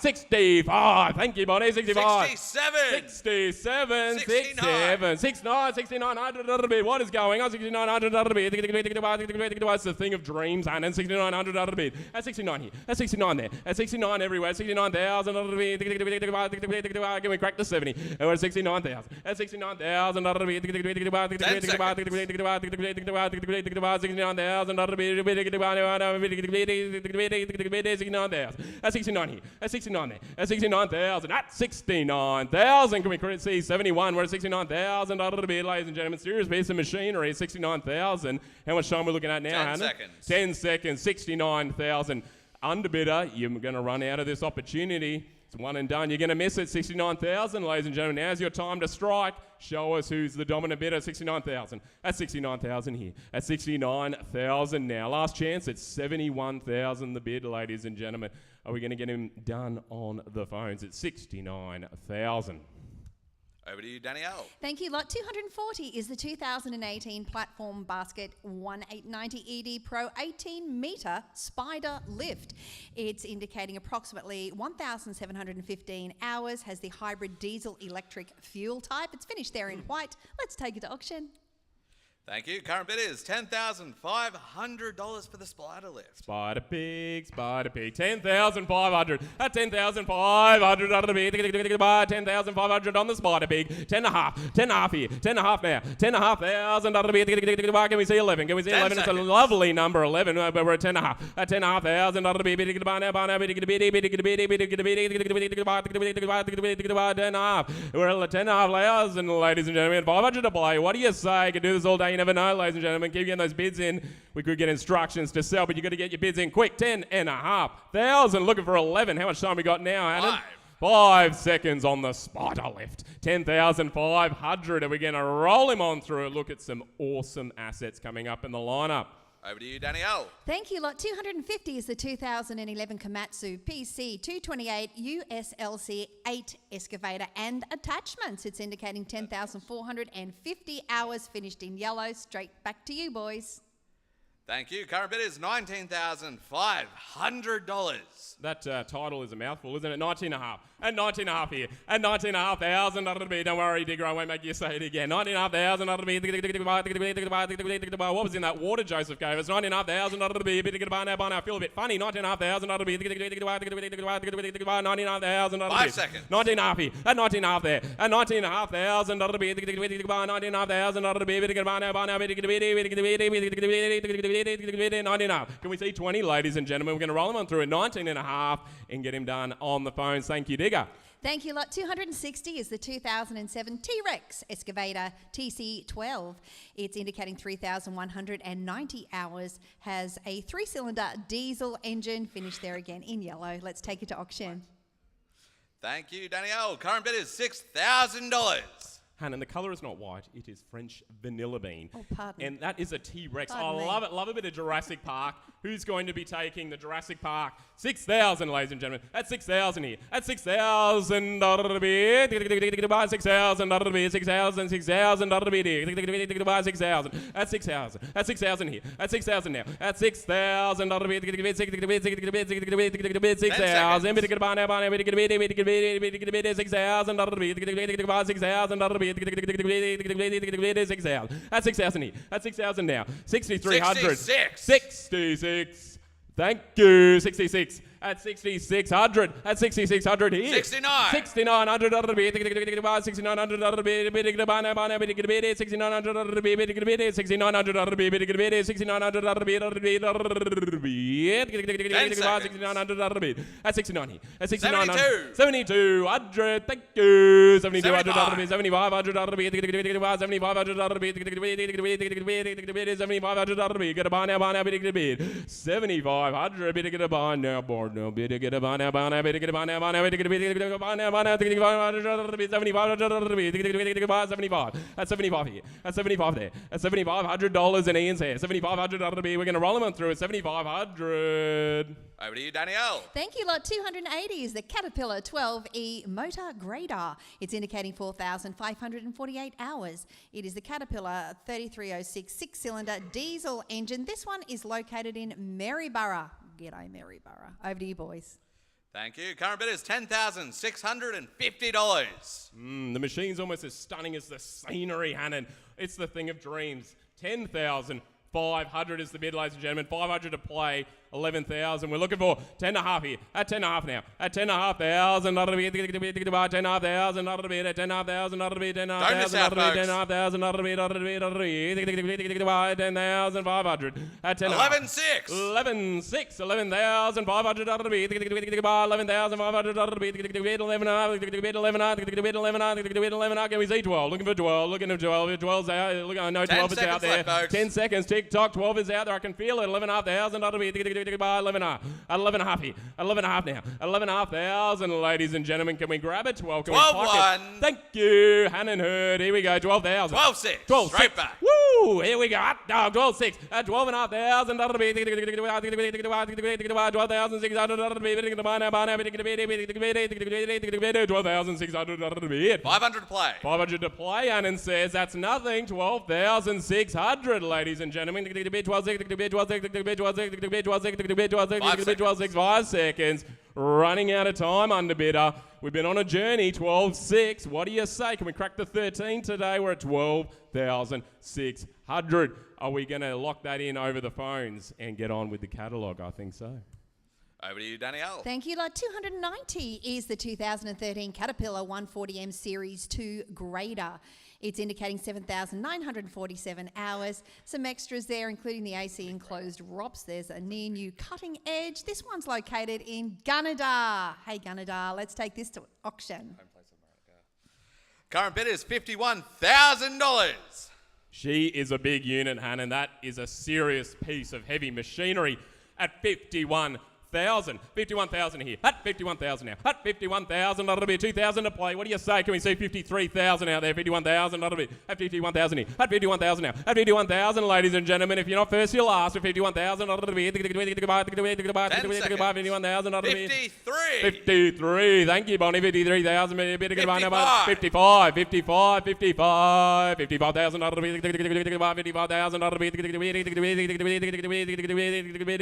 65. Thank you, Bonnie. 65. 67. 67. 69. 69. 69. 6900. That'll be. What is going on? 6900. That'll be. It's the thing thing of dreams, and 6,900 under the bid. At 69 here. At 69 there. At 69 everywhere. At 69,000 under the bid. Can we crack the 70? And we're at 69,000. At 69,000 under the bid. 69,000 under the bid. 69,000. At 69 here. At 69 there. At 69,000. At 69,000. Can we see 71? We're at 69,000 under the bid, ladies and gentlemen. Serious piece of machinery. 69,000. How much time are we looking at now, 10 Hannah? seconds. 10 seconds. 69,000. Underbidder, you're going to run out of this opportunity. It's one and done. You're going to miss it. 69,000, ladies and gentlemen. Now's your time to strike. Show us who's the dominant bidder. 69,000. At 69,000 here. At 69,000 now. Last chance. It's 71,000 the bid, ladies and gentlemen. Are we going to get him done on the phones? It's 69,000. Over to you, Danielle. Thank you. Lot 240 is the 2018 Platform Basket 1890 ED Pro 18-metre Spider Lift. It's indicating approximately 1,715 hours, has the hybrid diesel-electric fuel type. It's finished there in white. Let's take it to auction. Thank you. Current bid is $10,500 for the Spider Lift. Spider Pig, 10,500. At 10,500 out of the bid. 10,500 on the Spider Pig. 10.5 here. 10.5 now. 10,500 out of the bid. Can we see 11? Can we see 11? It's a lovely number, 11, but we're at 10.5. At 10,500 out of the bid. 10.5. We're at 10,500, ladies and gentlemen. 500 to play. What do you say? You can do this all day. You never know, ladies and gentlemen. Keep getting those bids in. We could get instructions to sell, but you got to get your bids in quick. 10,500. Looking for 11. How much time we got now, Adam? 5 seconds on the Spider Lift. 10,500. Are we going to roll him on through? Look at some awesome assets coming up in the lineup. Over to you, Danielle. Thank you. Lot 250 is the 2011 Komatsu PC 228 USLC 8 excavator and attachments. It's indicating 10,450 hours, finished in yellow. Straight back to you, boys. Thank you. Current bid is $19,500. That title is a mouthful, isn't it? 19.5. And 19.5 here. And 19,500 under the bid. Don't worry, Digger, I won't make you say it again. 19,500 under the bid. What was in that water Joseph gave us? 19,500 under the bid. I feel a bit funny. 19,500 under the bid. 19,500 under the bid. 5 seconds. 19.5 here. And 19.5 there. And 19,500 under the bid. 19,500 under the bid. 19.5. Can we see 20, ladies and gentlemen? We're going to roll him on through at 19.5 and get him done on the phones. Thank you, Digger. Thank you. Lot 260 is the 2007 Terex excavator TC12. It's indicating 3,190 hours, has a 3-cylinder diesel engine, finished there again in yellow. Let's take it to auction. Thank you, Danielle. Current bid is $6,000. Hannah, the colour is not white, it is French vanilla bean. Oh, pardon. And that is a T-Rex. Pardon me. Love it. Love a bit of Jurassic Park. Who's going to be taking the Jurassic Park? 6,000, ladies and gentlemen. At 6,000 here. At 6,000 out of the bid. 6,000 out of the bid. 6,000, 6,000 out of the bid here. 6,000. At 6,000. At 6,000 here. At 6,000 now. At 6,000 out of the bid. 6,000. 6,000 out of the bid. 6,000 out of the bid. 6,000. At 6,000 here. At 6,000 now. 6,300. 66. Thank you. 66. At 6,600. At 6,600 here. 69. 6,900 out of the bid. 6,900 out of the bid. 6,900 out of the bid. 6,900 out of the bid. 6,900 out of the bid. 6,900 out of the bid. At 69 here. At 6900. 7,200. Thank you. 7,200 out of the bid. 7,500 out of the bid. 7,500 out of the bid. 7,500 out of the bid. Get a buy now. Buy now. Bid. 7,500. Bid. Get a buy now. Board. No bid to get a buy now, buy now, bid to get a buy now, buy now, bid to get a bid to get a buy now, buy now, 75 at 75 here, at 75 there, at $7,500 in Ian's hair, 7,500 out of the bid. We're going to roll them on through at 7,500. Over to you, Danielle. Thank you. Lot 280 is the Caterpillar 12E Motor Grader. It's indicating 4,548 hours. It is the Caterpillar 3306 6-cylinder diesel engine. This one is located in Maryborough. G'day, Maryborough. Over to you, boys. Thank you. Current bid is $10,650. The machine's almost as stunning as the scenery, Hannon. It's the thing of dreams. 10,000. 500 is the bid, ladies and gentlemen. 500 to play. 11,000. We're looking for 10.5 here. At 10.5 now. At 10,500. Not to be 10,500. Not to be 10,500. Not to be 10,500. Don't miss out, folks. 10,500. Not to be 10,500. At 10. 11,600. 11,600. 11,500. Not to be 11,500. Not to be 11,500. Can we see 12? Looking for 12. Looking for 12. 12's out. Look, I know 12 is out there. 10 seconds. Tick tock. 12 is out there. I can feel it. 11,500. Not to be 11.5. 11.5 here. 11.5 now. 11,500, ladies and gentlemen. Can we grab it? 12. Can 12-1. Thank you, Hannon Hurd. Here we go. 12,000. 12,600. 12 Straight back. Woo! Here we go. 12,600. 12,500. That'll be 12,600. 12,600. That'll be it. 500 to play. 500 to play. Hannon says that's nothing. 12,600, ladies and gentlemen. 12,600. 5 seconds. Running out of time, underbidder. We've been on a journey. 12,600. What do you say? Can we crack the 13 today? We're at 12,600. Are we going to lock that in over the phones and get on with the catalogue? I think so. Over to you, Danielle. Thank you. Lot 290 is the 2013 Caterpillar 140M Series 2 grader. It's indicating 7,947 hours. Some extras there, including the AC enclosed ROPS. There's a near new cutting edge. This one's located in Gunnedah. Hey, Gunnedah, let's take this to auction. Current bid is $51,000. She is a big unit, Hannon. That is a serious piece of heavy machinery at 51,000. 51,000 here. At 51,000 now. At 51,000. That'll be 2,000 to play. What do you say? Can we see 53,000 out there? 51,000. That'll be at 51,000 here. At 51,000 now. At 51,000, ladies and gentlemen. If you're not first, you're last. At 51,000. That'll be 51,000. That'll be 53. 53. Thank you, Bonnie. 53,000. 55. 55. 55. 55. 55,000. That'll be 55,000. That'll be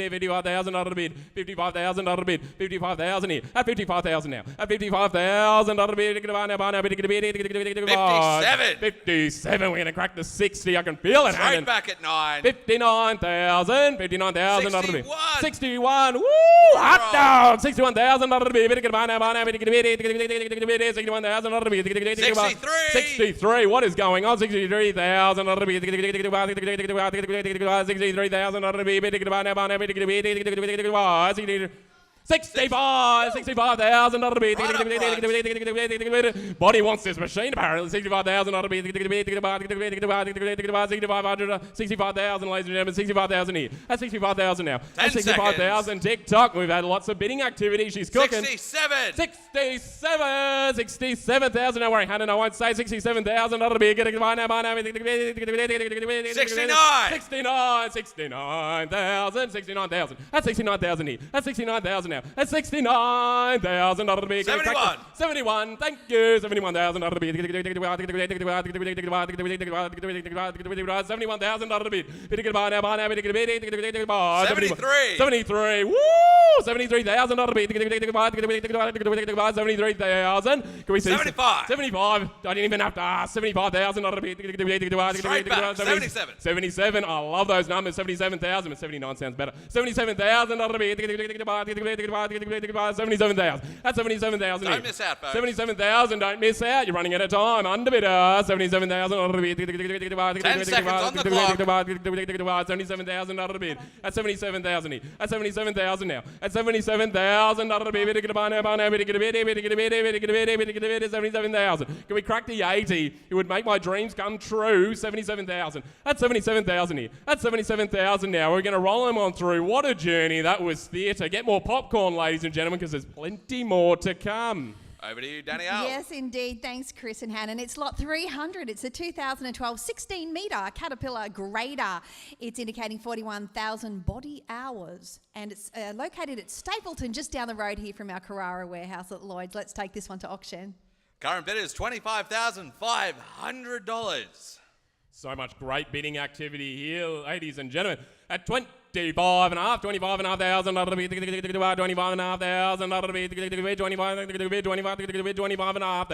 55,000. That'll be 55,000. That'll bid 55,000 here. At 55,000 now. At 55,000. That'll be 57. 57. We're gonna crack the 60. I can feel it. Straight back at 9. 59,000. 59,000. That'll be 61. 61. Woo! Hot dog. 61,000. That'll be 61,000. That'll be 63. 63. What is going on? 63,000. That'll be 63,000. That'll be 65,000. That'll be Bonnie wants this machine apparently. 65,000. That'll be 65,000, ladies and gentlemen. 65,000 here. That's 65,000 now. That's 65,000. TikTok. We've had lots of bidding activity. She's cooking. 67. 67,000. Don't worry, Hannah. I won't say 67,000. That'll be 69. 69,000. 69,000. That's 69,000 here. That's 69,000 now. That's 69,000. That'll be 71. 71. Thank you. 71,000. That'll be 71,000. That'll be 73. 73. Woo! 73,000. That'll be 73,000. Can we see 75. 75. I didn't even have to ask. 75,000. That'll be Straight back. 77. 77. I love those numbers. 77,000. But 79 sounds better. 77,000. That'll be 77,000. That's 77,000. Don't miss out, folks. 77,000. Don't miss out. You're running out of time. Underbidder. 77,000. 10 seconds on the clock. 77,000. That'll be. That's 77,000 here. That's 77,000 now. That's 77,000. That'll be 77,000. Can we crack the 80? It would make my dreams come true. 77,000. That's 77,000 here. That's 77,000 now. We're going to roll them on through. What a journey. That was theatre. Get more popcorn, ladies and gentlemen, because there's plenty more to come. Over to you, Danielle. Yes, indeed. Thanks, Chris and Hannon. It's lot 300. It's a 2012 16-metre Caterpillar grader. It's indicating 41,000 body hours. And it's located at Stapleton, just down the road here from our Carrara warehouse at Lloyd's. Let's take this one to auction. Current bid is $25,500. So much great bidding activity here, ladies and gentlemen. At 25,000. 25 and a half, 25 and a half thousand, 25 and a half thousand, 25 and a half thousand, 25 and a half,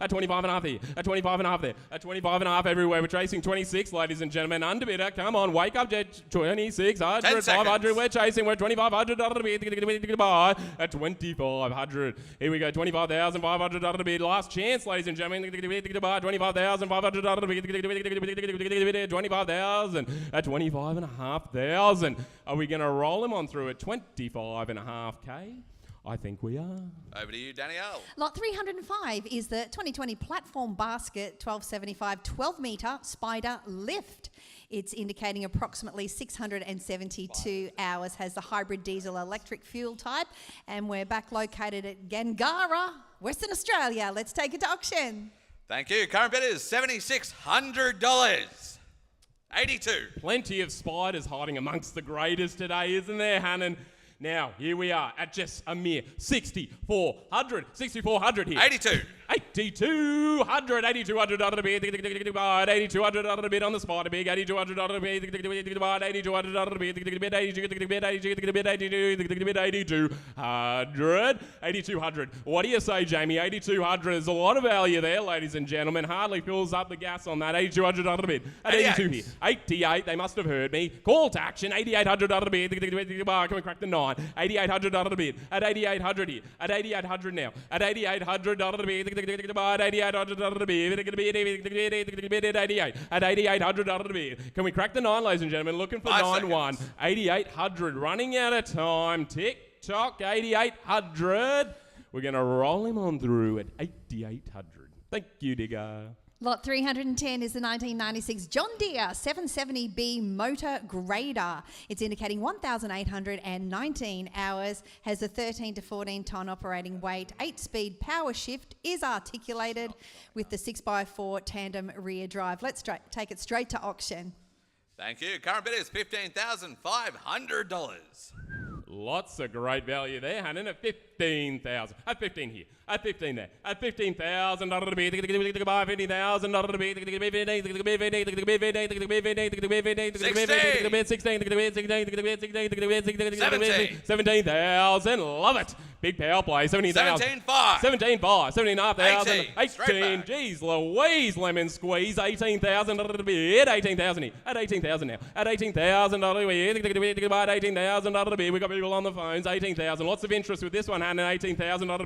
at 25 and a half here, at 25 and a half there, at 25 and a half everywhere. We're chasing 26, ladies and gentlemen. Underbidder, come on, wake up, Jet. 2600, 500, we're chasing, we're 2500, at 2500. Here we go, 25,500, last chance, ladies and gentlemen. 25,500, 25,000 at 25,500. Are we going to roll him on through at 25.5K? I think we are. Over to you, Danielle. Lot 305 is the 2020 Platform Basket 1275 12-metre Spider Lift. It's indicating approximately 672 hours, has the hybrid diesel electric fuel type, and we're back located at Gangara, Western Australia. Let's take it to auction. Thank you. Current bid is $7,600. 82. Plenty of spiders hiding amongst the graders today, isn't there, Hannon? Now, here we are at just a mere 6,400. 6,400 here. 82. 8,200. 8,200 on the bid. 8,200 on the bid on the spider big. 8,200 on the bid. 8,200 on the bid. 8,200. What do you say, Jamie? 8,200 is a lot of value there, ladies and gentlemen. Hardly fills up the gas on that. 8,200 on the bid. At 82 here. 88. They must have heard me. Call to action. 8,800 on the bid. Can we crack the 9? 8,800 on the bid. At 8,800 here. At 8,800 now. At 8,800 on the bid. At 8,800 on the bid. At 8,800 on the bid. Can we crack the 9, ladies and gentlemen? Looking for 9-1. 8,800 running out of time. Tick tock. 8,800. We're going to roll him on through at 8,800. Thank you, Digger. Lot 310 is the 1996 John Deere 770B motor grader. It's indicating 1,819 hours, has a 13 to 14 tonne operating weight, 8-speed power shift, is articulated with the 6x4 tandem rear drive. Let's take it straight to auction. Thank you. Current bid is $15,500. Lots of great value there, Hannon, at 15,000. At 15 here. At 15 there. At 15,000. 50,000. 17,000. Love it. Big power play. 17,000. 17,500. 17,500. 18. Geez Louise, lemon squeeze. 18,000. 18,000 here. At 18,000 now. At 18,000. 18,000. We got people on the phones. 18,000. Lots of interest with this one, Hannon. 18,000. At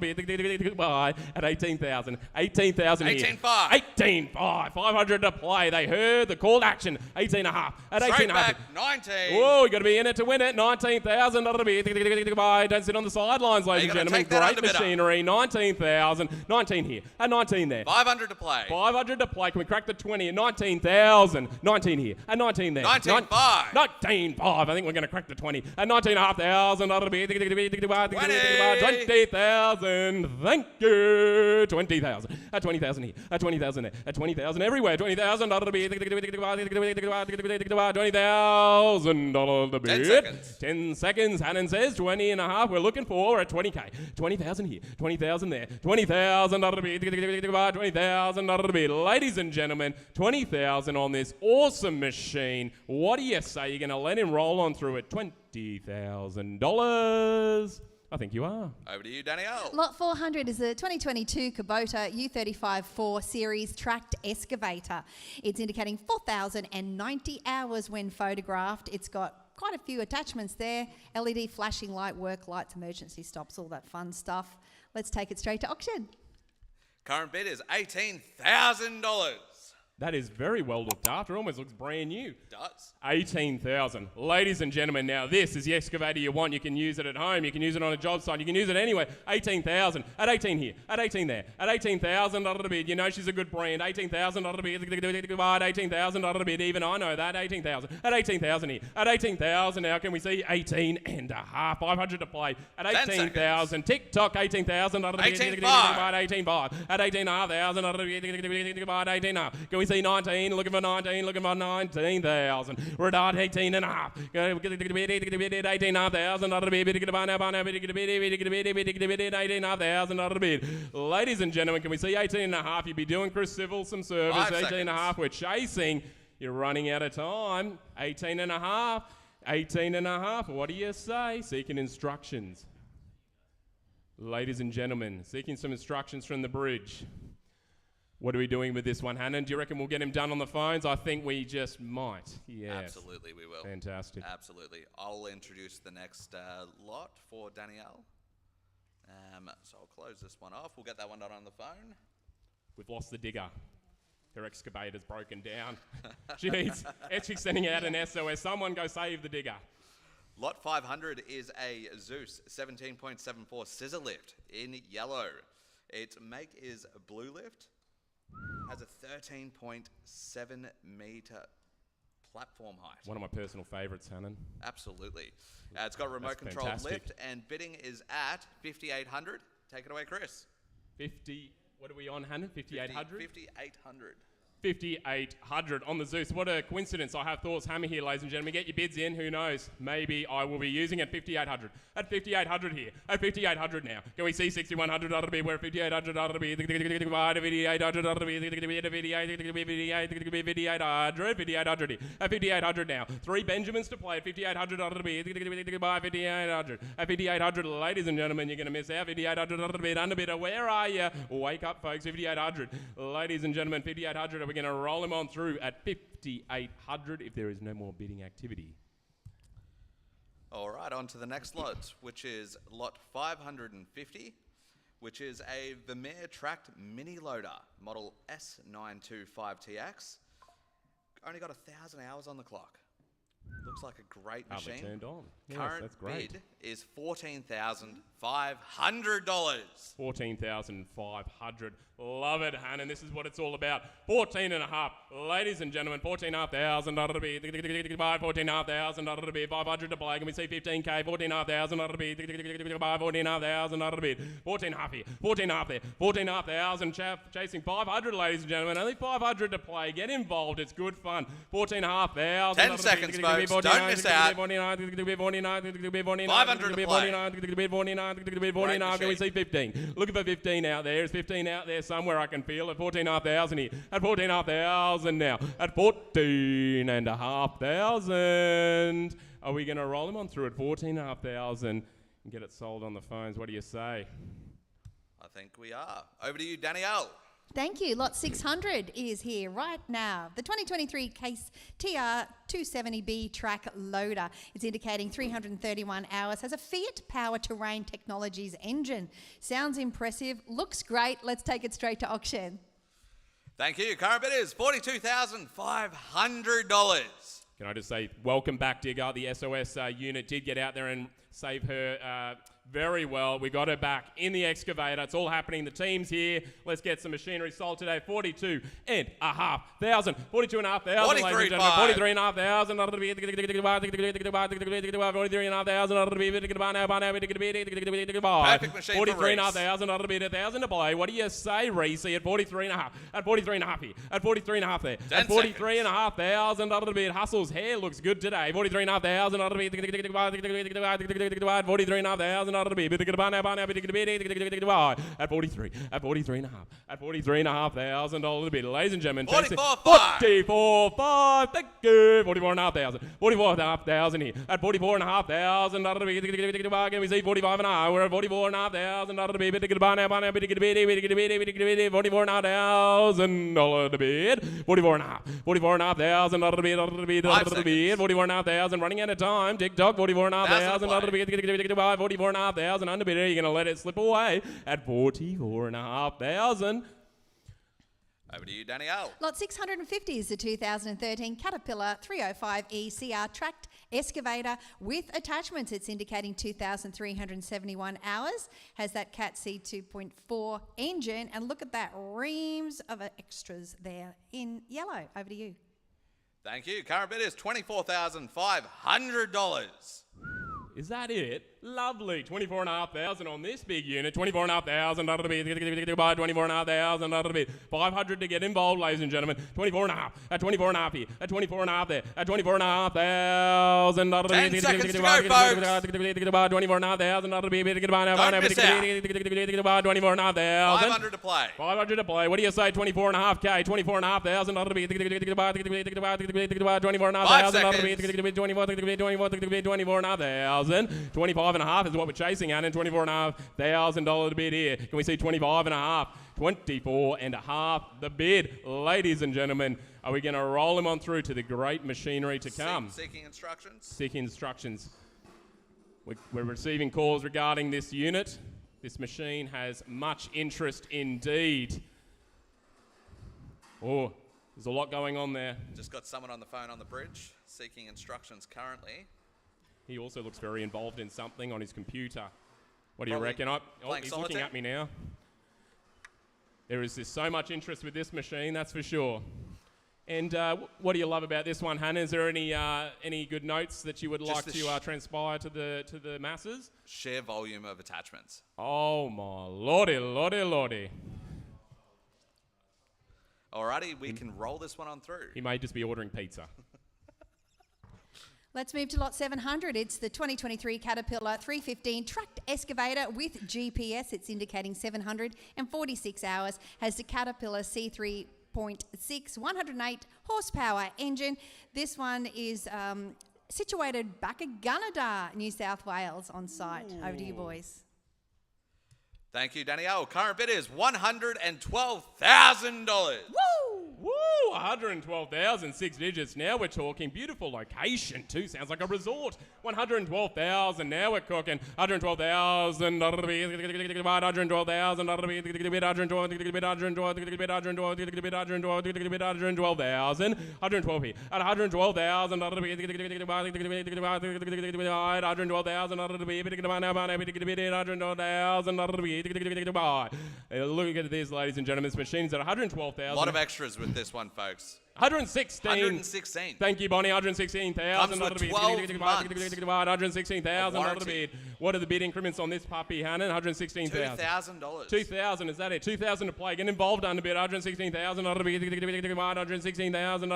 18,000. 18,000 here. 18,500. 18,500. 500 to play. They heard the call to action. 18.5. At 18.5. Straight back, 19. Whoa, you got to be in it to win it. 19,000. Don't sit on the sidelines, ladies and gentlemen. Great machinery. 19,000. 19 here. At 19 there. 500 to play. 500 to play. Can we crack the 20 at 19,000? 19 here. At 19 there. 19,500. 19,500. I think we're going to crack the 20. At 19,500. 20,000. Thank you. 20,000. At 20,000 here. At 20,000 there. At 20,000 everywhere. 20,000. 20,000 the bid. 10 seconds. 10 seconds. Hannon says 20 and a half. We're looking for at 20K. 20,000 here. 20,000 there. 20,000 the bid. 20,000 the bid. Ladies and gentlemen, 20,000 on this awesome machine. What do you say? You're going to let him roll on through at $20,000? I think you are. Over to you, Danielle. Lot 400 is the 2022 Kubota U35 4 Series tracked excavator. It's indicating 4,090 hours when photographed. It's got quite a few attachments there. LED flashing light, work lights, emergency stops, all that fun stuff. Let's take it straight to auction. Current bid is $18,000. That is very well looked after. Almost looks brand new. Does. 18,000. Ladies and gentlemen, now this is the excavator you want. You can use it at home. You can use it on a job site. You can use it anywhere. 18,000. At 18 here. At 18 there. At 18,000 out of the bid. You know she's a good brand. 18,000 out of the bid. 18,000 out of the bid. Even I know that. 18,000. At 18,000 here. At 18,000 now. Can we see 18 and a half? 500 to play. At 18,000. Tick-tock. 18,000 out of the bid. 18,500. 18,500. At 18,500 out of the bid. 18,500. Can we see 19? Looking for 19. Looking for 19,000. We're at 18 and a half. 18,500 out of the bid. 18,500 out of the bid. Ladies and gentlemen, can we see 18 and a half? You'd be doing Chris Civil some service. 18 and a half. We're chasing. You're running out of time. 18 and a half. 18 and a half. What do you say? Seeking instructions. Ladies and gentlemen, seeking some instructions from the bridge. What are we doing with this one, Hannon? Do you reckon we'll get him done on the phones? I think we just might. Yes. Absolutely, we will. Fantastic. Absolutely. I'll introduce the next lot for Danielle. So I'll close this one off. We'll get that one done on the phone. We've lost the digger. Her excavator's broken down. Jeez, Etchie sending out an SOS. Someone go save the digger. Lot 500 is a Zeus 17.74 scissor lift in yellow. Its make is blue lift. Has a 13.7 metre platform height. One of my personal favourites, Hannon. Absolutely. It's got remote controlled lift, and bidding is at 5,800. Take it away, Chris. 50. What are we on, Hannon? 5,800? 5,800. 5,800 on the Zeus. What a coincidence. I have thoughts. Hammer here, ladies and gentlemen. Get your bids in. Who knows? Maybe I will be using it. 5,800. At 5,800 here. At 5,800 now. Can we see 6,100 ought to be? Where 5,800 ought to be? 5,800 ought to be. 5,800 here. At 5,800 now. 3 Benjamins to play. At 5,800 ought to be. 5,800. At 5,800, ladies and gentlemen, you're going to miss out. 5,800 ought to be. Underbidder, where are you? Wake up, folks. 5,800. Ladies and gentlemen, 5,800. We're going to roll him on through at 5,800 if there is no more bidding activity. All right, on to the next lot, which is lot 550, which is a Vermeer tracked mini loader, model S925TX. Only got 1,000 hours on the clock. Looks like a great machine. Turned on. Yes, Current that's great. bid is $14,500. $14,500. Love it, Hannon. This is what it's all about. 14 and a half. Ladies and gentlemen, 14,500 ought to be. 14,500 ought to be. 500 to play. Can we see 15K? 14,500 ought to be. 14,500 ought to be. 14 half here. 14 half there. 14,500 chasing 500, ladies and gentlemen. Only 500 to play. Get involved. It's good fun. 14,500. 10 seconds, folks. Don't miss out. 500 to play. Can we see 15? Looking for 15 out there. Is 15 out there somewhere? I can feel it. 14,500 here. At 14,500 now. At 14,500. Are we going to roll him on through at 14,500 and get it sold on the phones? What do you say? I think we are. Over to you, Danielle. Thank you. Lot 600 is here right now. The 2023 Case TR270B track loader. It's indicating 331 hours. Has a Fiat Power Terrain Technologies engine. Sounds impressive. Looks great. Let's take it straight to auction. Thank you. Current bid is $42,500. Can I just say, welcome back, Digger. The SOS unit did get out there and save her very well. We got her back in the excavator. It's all happening. The team's here. Let's get some machinery sold today. 42,500. 42,500. 43,500. 43,500. Perfect machine for 43,500. 1,000 to play. What do you say, Reese? At 43,500. At 43,500 here. At 43,500 there. At 43,500. It hustles. Hair looks good today. 43,500. 43,500 ought to be. At 43. At 43,500. At 43,500 ought to be. Ladies and gentlemen, 44,500. Thank you. 44,500. 44,500 here. At 44,500 ought to be. Can we see 45,500? We're at 44,500 ought to be. 44,500 dollar to bid. 44,500 ought to be. 44,500 running out of time. TikTok 44,500 ought to be. 44,500 underbidder. You're going to let it slip away at 44,500. Over to you, Danielle. Lot 650 is the 2013 Caterpillar 305E CR tracked excavator with attachments. It's indicating 2,371 hours. Has that Cat C 2.4 engine. And look at that, reams of extras there in yellow. Over to you. Thank you. Current bid is $24,500. Is that it? Lovely. 24,500 on this big unit. 24,500. That'll be 24,500. That'll be 500 to get involved, ladies and gentlemen. 24.5. At 24.5 here. At 24.5 there. At 24,500. That'll be 10 seconds to go, folks. 24,500. That'll be 24,500. 500 to play. 500 to play. What do you say? 24.5K. 24,500. That'll be 24,500. 5 seconds. 24,500. 25.5 is what we're chasing at, and $24,500 bid here. Can we see 25.5? 24.5 the bid. Ladies and gentlemen, are we going to roll him on through to the great machinery to come? Seeking instructions. Seeking instructions. We're receiving calls regarding this unit. This machine has much interest indeed. Oh, there's a lot going on there. Just got someone on the phone on the bridge, seeking instructions currently. He also looks very involved in something on his computer. What do Probably you reckon? playing He's solitaire? looking at me now. There is so much interest with this machine, that's for sure. And what do you love about this one, Hannah? Is there any good notes that you would like to transpire to the masses? Sheer volume of attachments. Oh my lordy, lordy, lordy. Alrighty, we can roll this one on through. He may just be ordering pizza. Let's move to lot 700. It's the 2023 Caterpillar 315 tracked excavator with GPS. It's indicating 746 hours. Has the Caterpillar C3.6 108 horsepower engine. This one is situated back at Gunnedah, New South Wales on site. Over to you, boys. Thank you, Danielle. Current bid is $112,000. Woo! Woo! 112,000, 6 digits. Now we're talking. Beautiful location too. Sounds like a resort. 112,000. Now we're cooking. 112,000. 112,000. 112,000. 112 here. At 112,000. 112,000. Look at this, ladies and gentlemen. This machine's at 112,000. A lot of extras with this one, folks. 116. 116. Thank you, Bonnie. 116,000. Comes with 12 months. 116,000. Bid. What are the bid increments on this puppy, Hannon? 116,000. $2,000. 2,000, is that it? 2,000 to play. Get involved under bid. 116,000. 116,000. 116,000.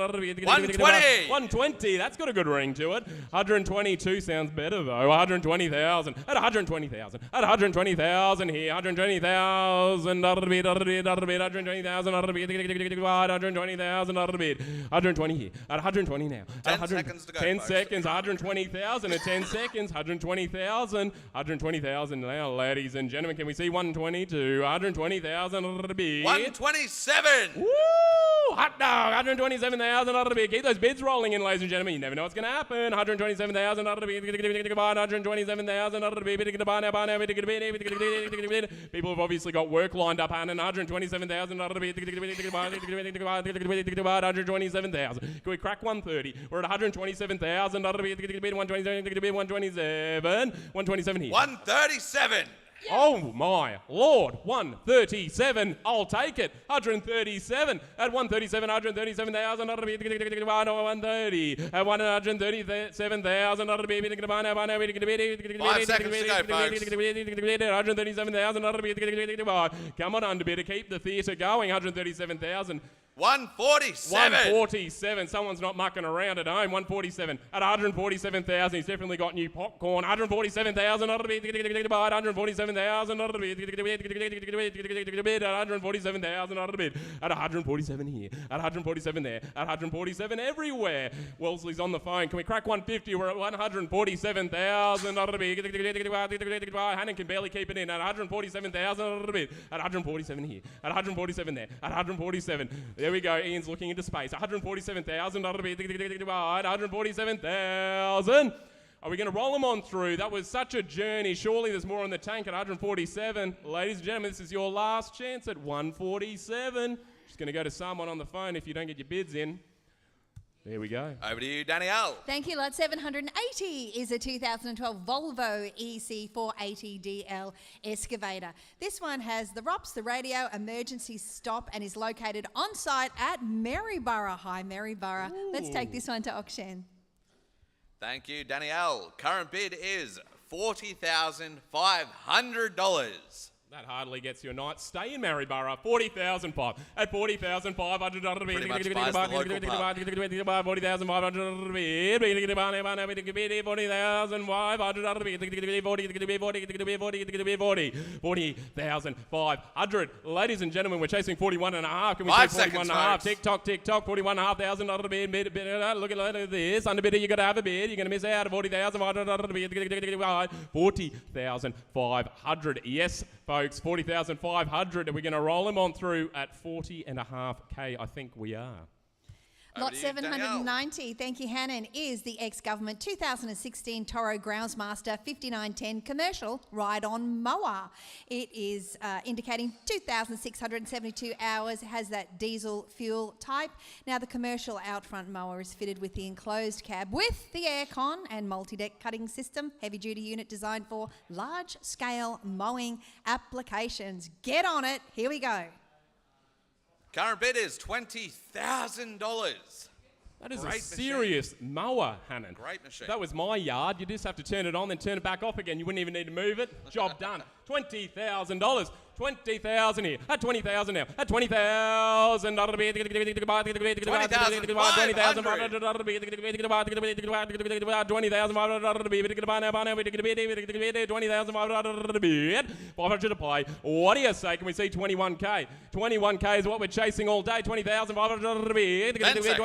120. 120. That's got a good ring to it. 122 sounds better though. 120,000. At 120,000. At 120,000 here. 120,000. 120,000. 120 here. At 120 now. 10 seconds to go, 10 folks. seconds. 120,000 at 10 seconds. 120,000. 120,000 now, ladies and gentlemen. Can we see 122? 120,000. 127. Woo! Hot dog. 127,000. Keep those bids rolling in, ladies and gentlemen. You never know what's going to happen. 127,000. 127,000. People have obviously got work lined up, Hannah. 127,000. 127,000. Can we crack 130? We're at 127,000. 127. 127 here. 137. Oh my Lord, 137, I'll take it. 137, at 137, 137,000, 130, at 137,000, 5 seconds to go, folks. 137,000, come on underbid to keep the theatre going, 137,000. 147. 147. Someone's not mucking around at home. 147. At 147,000, he's definitely got new popcorn. 147,000. 147,000. 147,000. At 147 here. At 147 there. At 147 everywhere. Wellesley's on the phone. Can we crack 150? We're at 147,000. Hannon can barely keep it in. At 147,000. At 147 here. At 147 there. At 147. There we go. Ian's looking into space. 147,000. 147,000. Are we going to roll them on through? That was such a journey. Surely there's more on the tank at 147. Ladies and gentlemen, this is your last chance at 147. Just going to go to someone on the phone if you don't get your bids in. There we go. Over to you, Danielle. Thank you. Lot 780 is a 2012 Volvo EC480DL excavator. This one has the ROPS, the radio emergency stop, and is located on site at Maryborough. Hi, Maryborough. Let's take this one to auction. Thank you, Danielle. Current bid is $40,500. That hardly gets you a night stay in Maryborough. 40,500. At 40,500 Pretty much buys the local pub. 40,500 bid. 40,500. Ladies and gentlemen, we're chasing 41.5. Can we 5 say seconds, 41.5? folks. Tick tock, tick tock. 41,500 bid. Look at this. Under bidder, you got to have a bid. You're going to miss out. 40,500 bid. 40,500. Yes, folks, 40,500. Are we going to roll him on through at 40.5K? I think we are. Lot Over to you, 790, thank you, Hannon, is the ex-government 2016 Toro Groundsmaster 5910 commercial ride-on mower. It is indicating 2,672 hours, has that diesel fuel type. Now, the commercial out-front mower is fitted with the enclosed cab with the aircon and multi-deck cutting system, heavy-duty unit designed for large-scale mowing applications. Get on it. Here we go. Current bid is $20,000. That is Great a serious mower, Hannon. Great machine. That was my yard. You just have to turn it on, then turn it back off again. You wouldn't even need to move it. Job done. $20,000. 20,000 here. At 20,000 now. At 20,000. 500 to play. What do you say? Can we see 21K? 21K is what we're chasing all day. 20,500 bid. 10 seconds.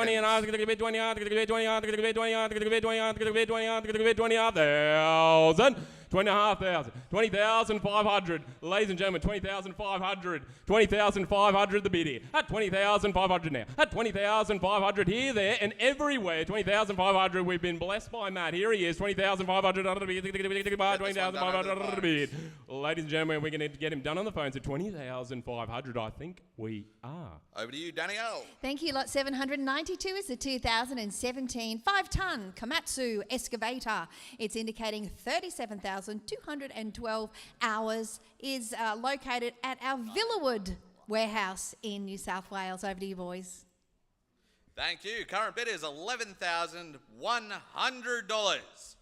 20,500. 20,500. Ladies and gentlemen, 20,500. 20,500 the bid here. At 20,500 now. At 20,500 here, there, and everywhere. 20,500. We've been blessed by Matt. Here he is. 20,500. 20,500 bid. Ladies and gentlemen, we're going to get him done on the phones at 20,500. I think we are. Over to you, Danielle. Thank you. Lot 792 is the 2017 5-ton Komatsu excavator. It's indicating 37,212 hours. Is located at our Villawood warehouse in New South Wales. Over to you, boys. Thank you. Current bid is $11,100.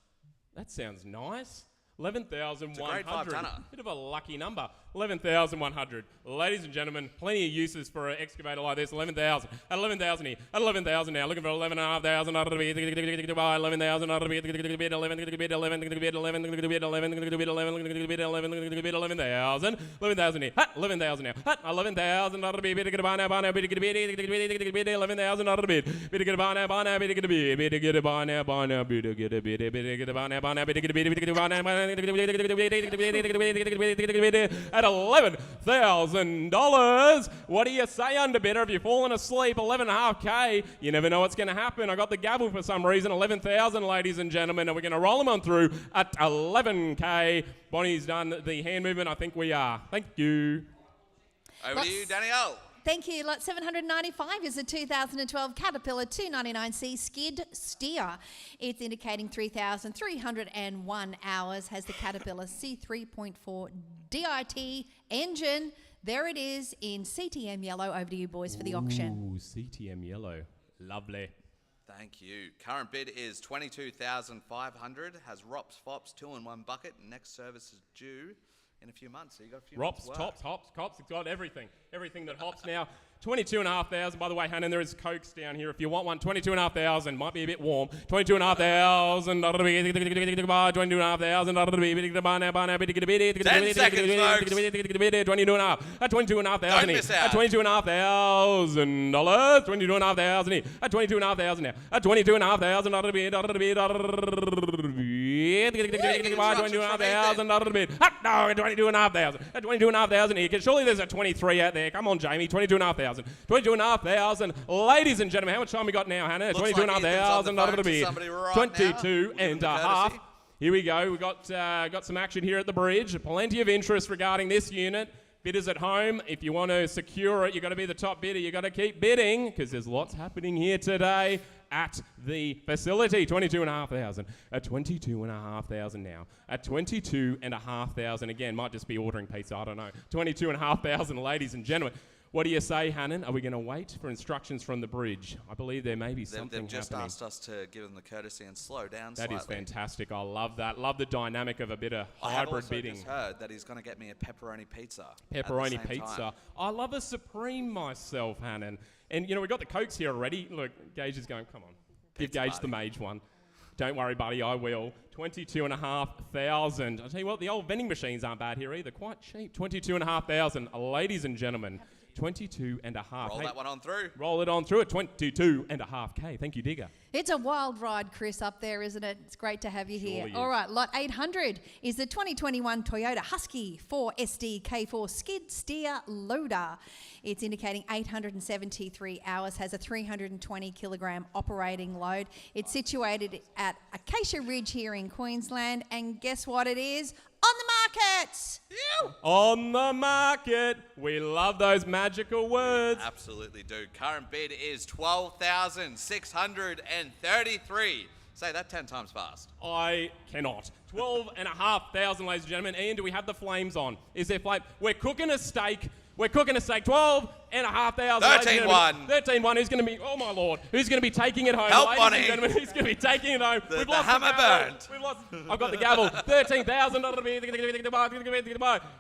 That sounds nice. 11,100. It's a great 5-tonner. Bit of a lucky number. 11,100. Ladies and gentlemen, plenty of uses for an excavator like this. 11,000. At 11,000 here. At 11,000 now. Looking for 11,500. 11,000. 11,000 here. At 11,000 now. At 11,000. 11,000. At $11,000. What do you say, underbidder? If you've fallen asleep, 11.5K, you never know what's going to happen. I got the gavel for some reason. 11,000, ladies and gentlemen, and we're going to roll them on through at 11K. Bonnie's done the hand movement. I think we are. Thank you. Over to you, Danielle. Thank you. Lot 795 is the 2012 Caterpillar 299C skid steer. It's indicating 3,301 hours. Has the Caterpillar C3.4 DIT engine. There it is in CTM yellow. Over to you, boys, for the auction. Ooh, CTM yellow. Lovely. Thank you. Current bid is $22,500. Has ROPS, FOPS, 2-in-1 bucket. Next service is due in a few months. So you got a few ROPS, months work. tops, hops, cops. It's got everything. Everything that hops now. 22,500. By the way, Hannon, there is Cokes down here if you want one. 22,500. Might be a bit warm. 22,500. 22,500. 10 seconds, folks. 22,500. At 22,500. Don't miss out. At $22,500. 22,500. At 22,500 now. At 22,500. 22,500. No, 22,500. At 22,500. Surely there's a 23 out there. Come on, Jamie. 22,500. 22,500. Ladies and gentlemen, how much time we got now, Hannah? Looks like Ethan's on the phone to 22,500. somebody right 22 now. and a half. Here we go. We've got some action here at the bridge. Plenty of interest regarding this unit. Bidders at home, if you want to secure it, you've got to be the top bidder. You've got to keep bidding because there's lots happening here today at the facility. 22,500. At 22,500 now. At 22,500 again. Might just be ordering pizza. I don't know. 22,500, ladies and gentlemen. What do you say, Hannon? Are we going to wait for instructions from the bridge? I believe there may be They've something just happening. asked us to give them the courtesy and slow down That slightly. is fantastic. I love that. Love the dynamic of a bit of I have hybrid also bidding. just heard that he's going to get me a pepperoni pizza. at the Pepperoni same pizza. time. I love a Supreme myself, Hannon. And, you know, we've got the Cokes here already. Look, Gage is going, come on. Give Pizza Gage party. the mage one. Don't worry, buddy, I will. 22,500. I'll tell you what, the old vending machines aren't bad here either. Quite cheap. 22,500. Ladies and gentlemen, 22.5. Roll that one on through. Roll it on through at 22.5K. Thank you, Digger. It's a wild ride, Chris, up there, isn't it? It's great to have you here. Surely All is. right, lot 800 is the 2021 Toyota Husky 4SD K4 skid steer loader. It's indicating 873 hours, has a 320 kilogram operating load. It's situated at Acacia Ridge here in Queensland, and guess what it is? On the market! On the market. We love those magical words. Absolutely do. Current bid is 12,633. Say that 10 times fast. I cannot. 12,500, ladies and gentlemen. Ian, do we have the flames on? Is there flame? We're cooking a steak. 12,500. 13-1. 13-1. Who's going to be, oh my Lord, who's going to be taking it home? Help, ladies Bonnie. and gentlemen, who's going to be taking it home? The lost hammer gavel. burned. We've lost, I've got the gavel. 13,000.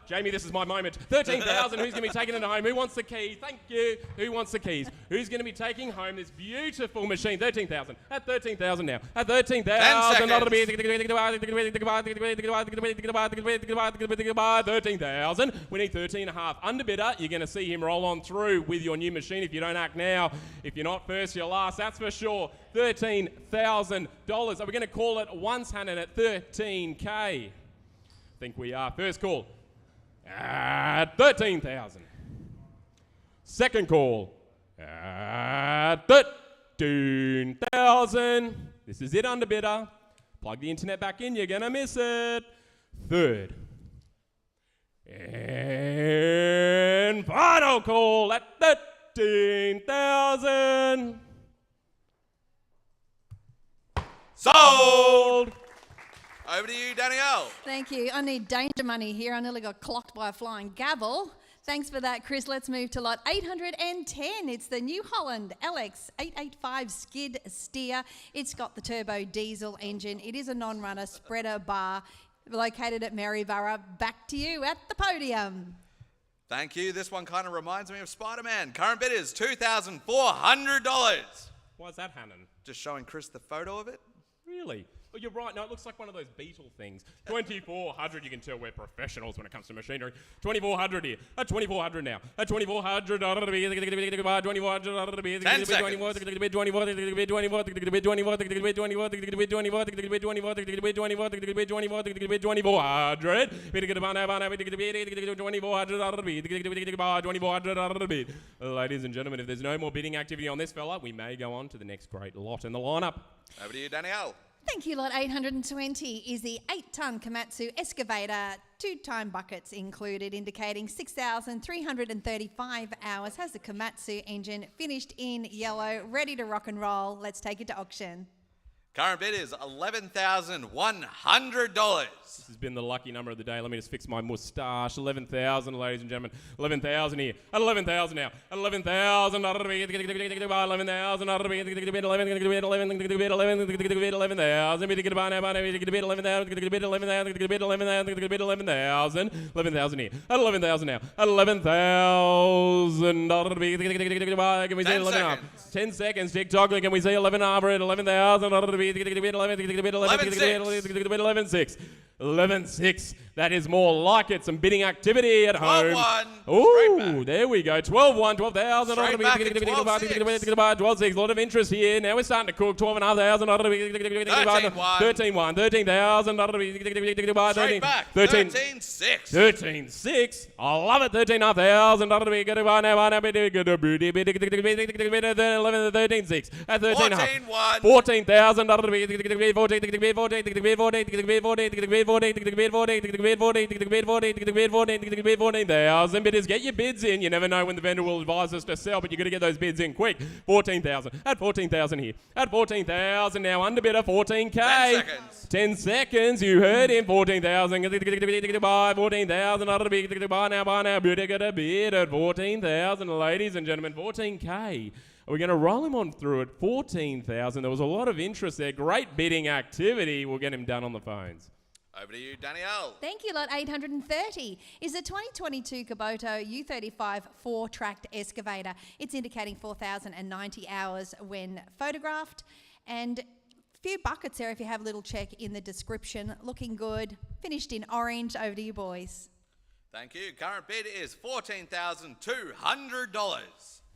Jamie, this is my moment. 13,000. Who's going to be taking it home? Who wants the keys? Thank you. Who wants the keys? Who's going to be taking home this beautiful machine? 13,000. At 13,000 now. At 13,000. 13,000. We need 13.5. Underbidder, you're going to see him roll on through with your new machine if you don't act now. If you're not first, you're last. That's for sure. $13,000. Are we going to call it once, Hannon, at 13K? I think we are. First call at 13,000. Second call at 13,000. This is it, underbidder. Plug the internet back in, you're going to miss it. Third and final call at 13,000. Sold! Over to you, Danielle. Thank you. I need danger money here. I nearly got clocked by a flying gavel. Thanks for that, Chris. Let's move to lot 810. It's the New Holland LX 885 skid steer. It's got the turbo diesel engine. It is a non-runner spreader bar located at Maryborough. Back to you at the podium. Thank you. This one kind of reminds me of Spider-Man. Current bid is $2,400. Why is that, Hannon? Just showing Chris the photo of it. Really? Oh, you're right. No, it looks like one of those Beetle things. 2,400. You can tell we're professionals when it comes to machinery. 2,400 here. At 2,400 now. At 2,400. 2,400. 10 seconds. Ladies and gentlemen, if there's no more bidding activity on this fella, we may go on to the next great lot in the lineup. Over to you, Danielle. Thank you. Lot 820 is the 8-ton Komatsu excavator, 2-time buckets included, indicating 6,335 hours. Has the Komatsu engine finished in yellow, ready to rock and roll. Let's take it to auction. Current bid is $11,100. This has been the lucky number of the day. Let me just fix my moustache. 11,000, ladies and gentlemen. 11,000 here. At 11,000 now. At 11,000. 11,000. 11,000 here. At 11,000 now. At 11,000. Can we see 11 10 seconds. TikTok. Can we see 11 over at 11,000? 11,6. 11,6. That is more like it. Some bidding activity at home. 12,1. Ooh, there we go. 12,1. 12,000. Straight back at 12,6. 12,6. A lot of interest here. Now we're starting to cook. 12,500. 13,1. 13,000. Straight back. 13,6. 13,6. 13,6. I love it. 13,500. 13,6. At 13,500. 14,000. 14,000. 14,000 bidders. Get your bids in. You never know when the vendor will advise us to sell, but you got to get those bids in quick. 14,000. At 14,000 here. At 14,000 now. Underbidder 14K. 10 seconds. 10 seconds. You heard him. 14,000. Buy 14,000. Buy now. Bidder got a bid at 14,000. Ladies and gentlemen, 14K. We're going to roll him on through at 14,000. There was a lot of interest there. Great bidding activity. We'll get him done on the phones. Over to you, Danielle. Thank you. Lot 830 is the 2022 Kubota U35 4-tracked excavator. It's indicating 4,090 hours when photographed, and a few buckets there if you have a little check in the description. Looking good. Finished in orange. Over to you, boys. Thank you. Current bid is $14,200.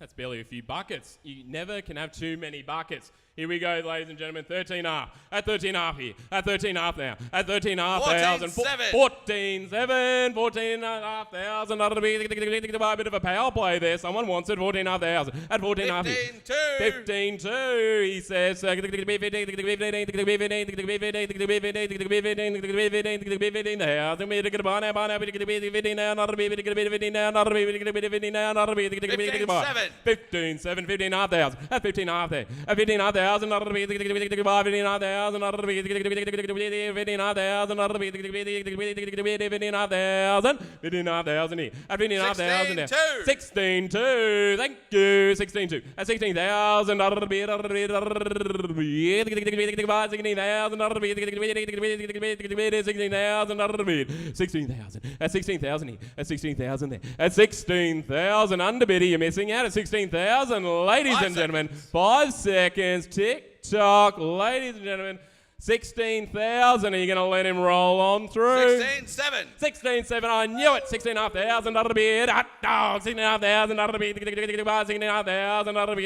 That's barely a few buckets. You never can have too many buckets. Here we go, ladies and gentlemen. 13.5. At 13.5 here. At 13.5 now. At 13,500. 14,700. 14,500. That'll be a bit of a power play there. Someone wants it. 14,500. At 14.5 here. 15,200. He says. 15,700. 15,500. At 15.5 there. At 15,500. 15,000, not to be 15,000, not to be 15,000, not to be 15,000, 15,000 here. At 15,000 there. 16,200. Thank you. 16,200. At 16,000, not to be 16,000, not to be 16,000, not to be 16,000. At 16,000 here. At 16,000 there. At 16,000 underbid. You're missing out at 16,000, ladies and gentlemen. 5 seconds. Tick tock, ladies and gentlemen. 16,000. Are you going to let him roll on through? 16,700. 16,700. I knew it. 16,500. That'll be it. Hot dog. 16,500. That'll be 16,500. That'll be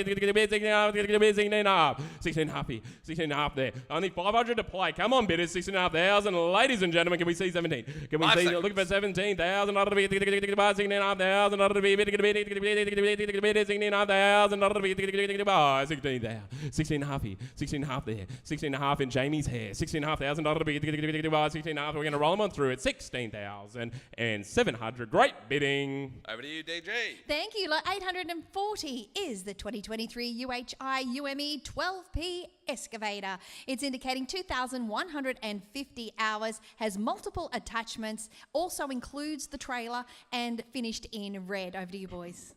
16,500. 16,500. 16,500 there. Only 500 to play. Come on, bidders. 16,500. Ladies and gentlemen, can we see 17? Can we see? Looking for 17,000. That'll be 16,500. That'll be 16,500. That'll be 16,000. 16,500. 16,500 there. 16,500 in Jamie's hair. 16,500. That'll be 16,500. We're going to roll them on through at 16,700. Great bidding. Over to you, DG. Thank you. Lot 840 is the 2023 UHI UME 12P excavator. It's indicating 2,150 hours, has multiple attachments, also includes the trailer, and finished in red. Over to you, boys.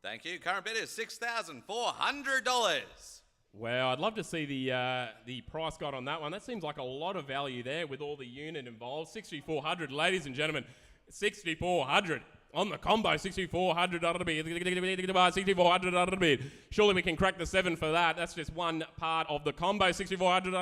Thank you. Current bid is $6,400. Wow, I'd love to see the price guide on that one. That seems like a lot of value there with all the unit involved. 6,400, ladies and gentlemen. 6,400 on the combo. 6,400. 6,400. Surely we can crack the 7 for that. That's just one part of the combo. 6,400.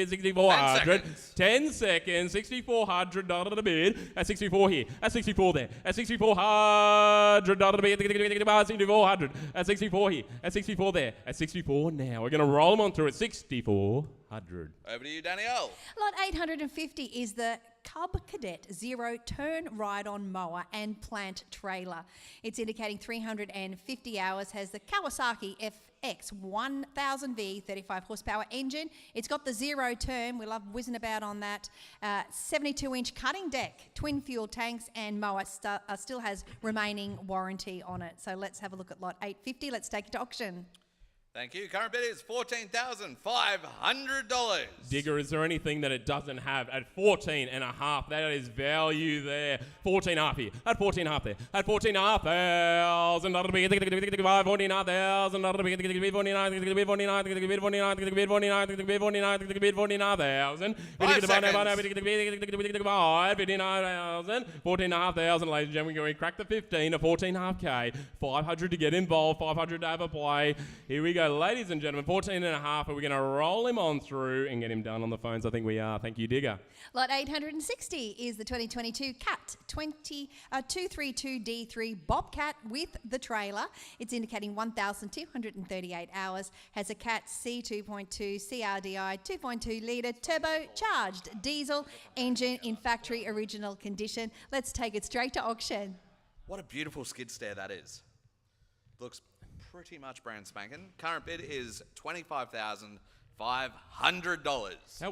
6,400. 10 seconds. 6,400 a bid. At 64 here. At 64 there. At 6,400. 6,400. At 64 here. At 64 there. At 64 now. We're going to roll them on through at 6,400. Over to you, Danielle. Lot 850 is the Cub Cadet Zero Turn Ride-On Mower and Plant Trailer. It's indicating 350 hours, has the Kawasaki FX 1000V 35 horsepower engine. It's got the zero turn. We love whizzing about on that. 72-inch cutting deck, twin fuel tanks, and mower still has remaining warranty on it. So let's have a look at lot 850. Let's take it to auction. Thank you. Current bid is $14,500. Digger, is there anything that it doesn't have at 14.5? That is value there. 14.5 here. At 14.5 there. At 14,500. That'll be 14,500. That'll be 49,000. 14,500, ladies and gentlemen. We crack the 15 to 14.5K. 500 to get involved. 500 to have a play. Here we go. Ladies and gentlemen, 14.5. Are we going to roll him on through and get him done on the phones? I think we are. Thank you, Digger. Lot 860 is the 2022 Cat 232D3 Bobcat with the trailer. It's indicating 1,238 hours. Has a Cat C2.2 CRDI 2.2 litre turbocharged diesel engine in factory original condition. Let's take it straight to auction. What a beautiful skid steer that is. Looks pretty much brand spanking. Current bid is $25,500. That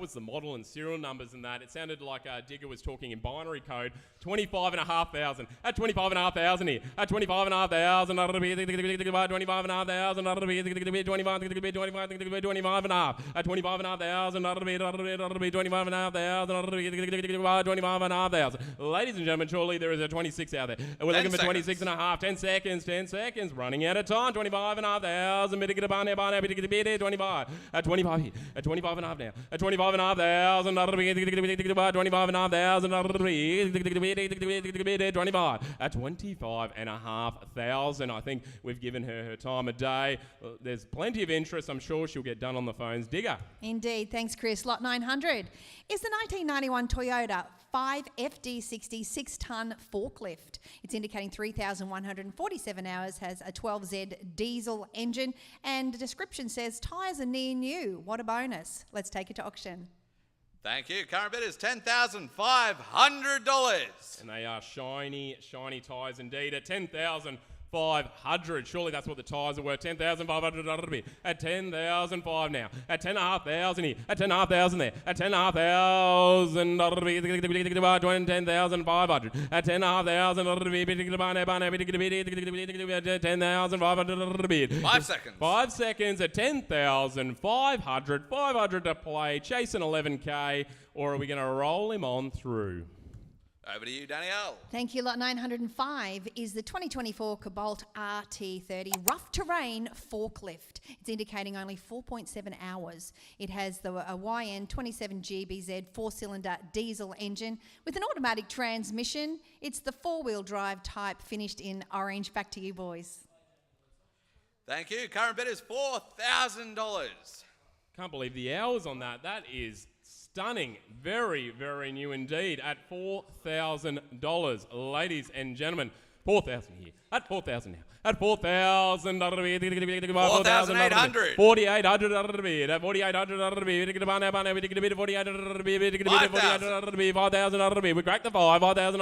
was the model and serial numbers and that. It sounded like Digger was talking in binary code. 25,500. At 25,500 here. At 25,500. 25,500. 25,500. At 25,500. 25,500. Ladies and gentlemen, surely there is a 26 out there. We're looking for 26 and a half. 10 seconds. 10 seconds. Running out of time. 25,500. 25. At 25 here. At 25 and a half now. At 25,500. 25,500. At 25,500. I think we've given her time of day. There's plenty of interest. I'm sure she'll get done on the phones. Digger. Indeed. Thanks, Chris. Lot 900 is the 1991 Toyota 5FD60 6-ton forklift. It's indicating 3,147 hours, has a 12Z diesel engine, and the description says tyres are near new. What a bonus. Let's take it to auction. Thank you. Current bid is $10,500. And they are shiny, shiny tyres indeed at 10,500. Surely that's what the tyres are worth. 10,500 at 10,500 now. At 10,500 here. At 10,500 there. At 10,500 10,500. At 10,500 5 seconds. 5 seconds at 10,500. 500 to play. Chasing 11K. Or are we going to roll him on through? Over to you, Danielle. Thank you. Lot 905 is the 2024 Cobalt RT30 rough terrain forklift. It's indicating only 4.7 hours. It has the YN 27GBZ 4-cylinder diesel engine with an automatic transmission. It's the 4-wheel drive type, finished in orange. Back to you, boys. Thank you. Current bid is $4,000. Can't believe the hours on that. That is stunning. Very, very new indeed at $4,000. Ladies and gentlemen, 4,000 here. At 4,000 now. At 4,000. 4,800. 4,800. At 4,800. 4,800. 5,000. We cracked the 5. 5,000.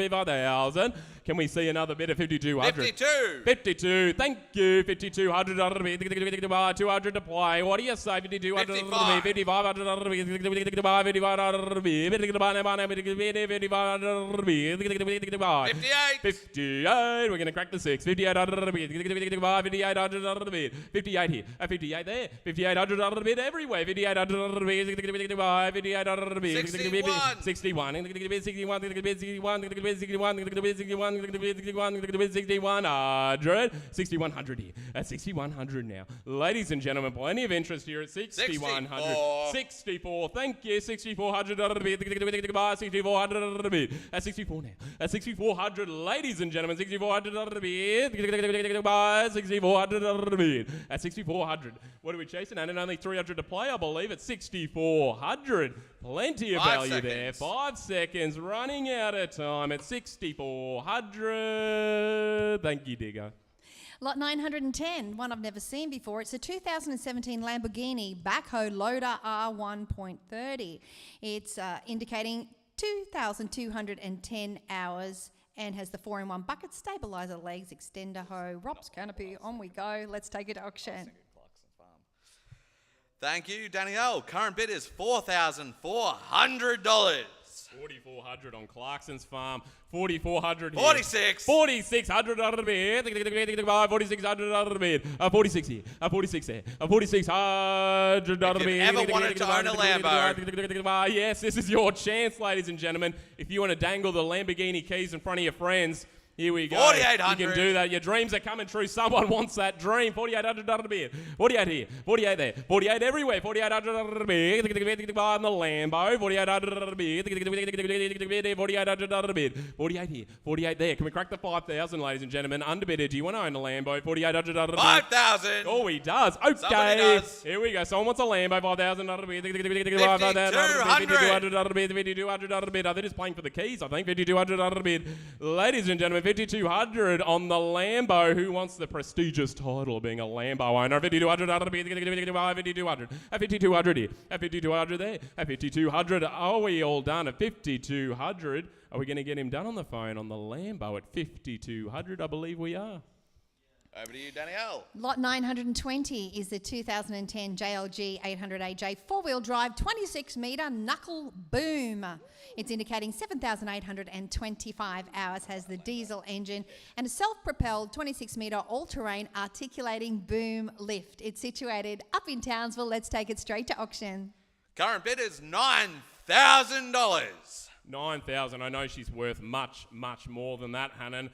5,000. Can we see another bid of 5,200? 52. Thank you. 5,200. 200 to play. What do you say? 5,200. 5,500. 58. We're going to crack the 6. 5,800 bid. 5,800 bid. 58 here. 58 there. 5,800 bid everywhere. 5,800 bid. 5,800 bid. 61. 61. 6,100 here. At 6,100 now. Ladies and gentlemen, plenty of interest here at 6,100. 64. Thank you. 6,400 bid. 6,400 bid. At 64 now. At 6,400, ladies and gentlemen, 6,400 bid. 6,400 bid. At 6,400. What are we chasing? And only 300 to play, I believe, at 6,400. Plenty of value there. 5 seconds. Running out of time at 6,400. Thank you, Digger. Lot 910, one I've never seen before. It's a 2017 Lamborghini Backhoe Loader R1.30. It's indicating 2,210 hours and has the 4-in-1 bucket, stabilizer legs, extender hoe, ROPS canopy. On we go. Let's take it to auction. Thank you, Danielle. Current bid is $4,400. 4,400 on Clarkson's farm. 4,400 here. 46. 4,600 out of the bid. 4,600 out of the bid. 46 here. 46 there. 4,600 out of the bid. If you ever wanted to own a Lambo. Yes, this is your chance, ladies and gentlemen. If you want to dangle the Lamborghini keys in front of your friends, here we go. 4,800. You can do that. Your dreams are coming true. Someone wants that dream. 4,800 out of the bid. 48 here. 48 there. 48 everywhere. 4,800 out of the bid. On the Lambo. 4,800 out of the bid. 4,800 out of the bid. 48 here. 48 there. Can we crack the 5,000, ladies and gentlemen? Underbidder, do you want to own a Lambo? 4,800 out of the bid. 5,000. Oh, he does. Okay. Somebody does. Here we go. Someone wants a Lambo. 5,000 out of the bid. 5,200 out of the bid. 5,200 out of the bid. They're just playing for the keys, I think. 5,200 out of the bid. Ladies and gentlemen, 5,200 on the Lambo. Who wants the prestigious title of being a Lambo owner? 5,200 out of the bid. 5,200. At 5,200 here. At 5,200 there. At 5,200. Are we all done at 5,200? Are we going to get him done on the phone on the Lambo at 5,200? I believe we are. Over to you, Danielle. Lot 920 is the 2010 JLG 800AJ four-wheel drive 26-metre knuckle boom. It's indicating 7,825 hours, has the diesel engine and a self-propelled 26-metre all-terrain articulating boom lift. It's situated up in Townsville. Let's take it straight to auction. Current bid is $9,000. 9,000. I know she's worth much, much more than that, Hannon.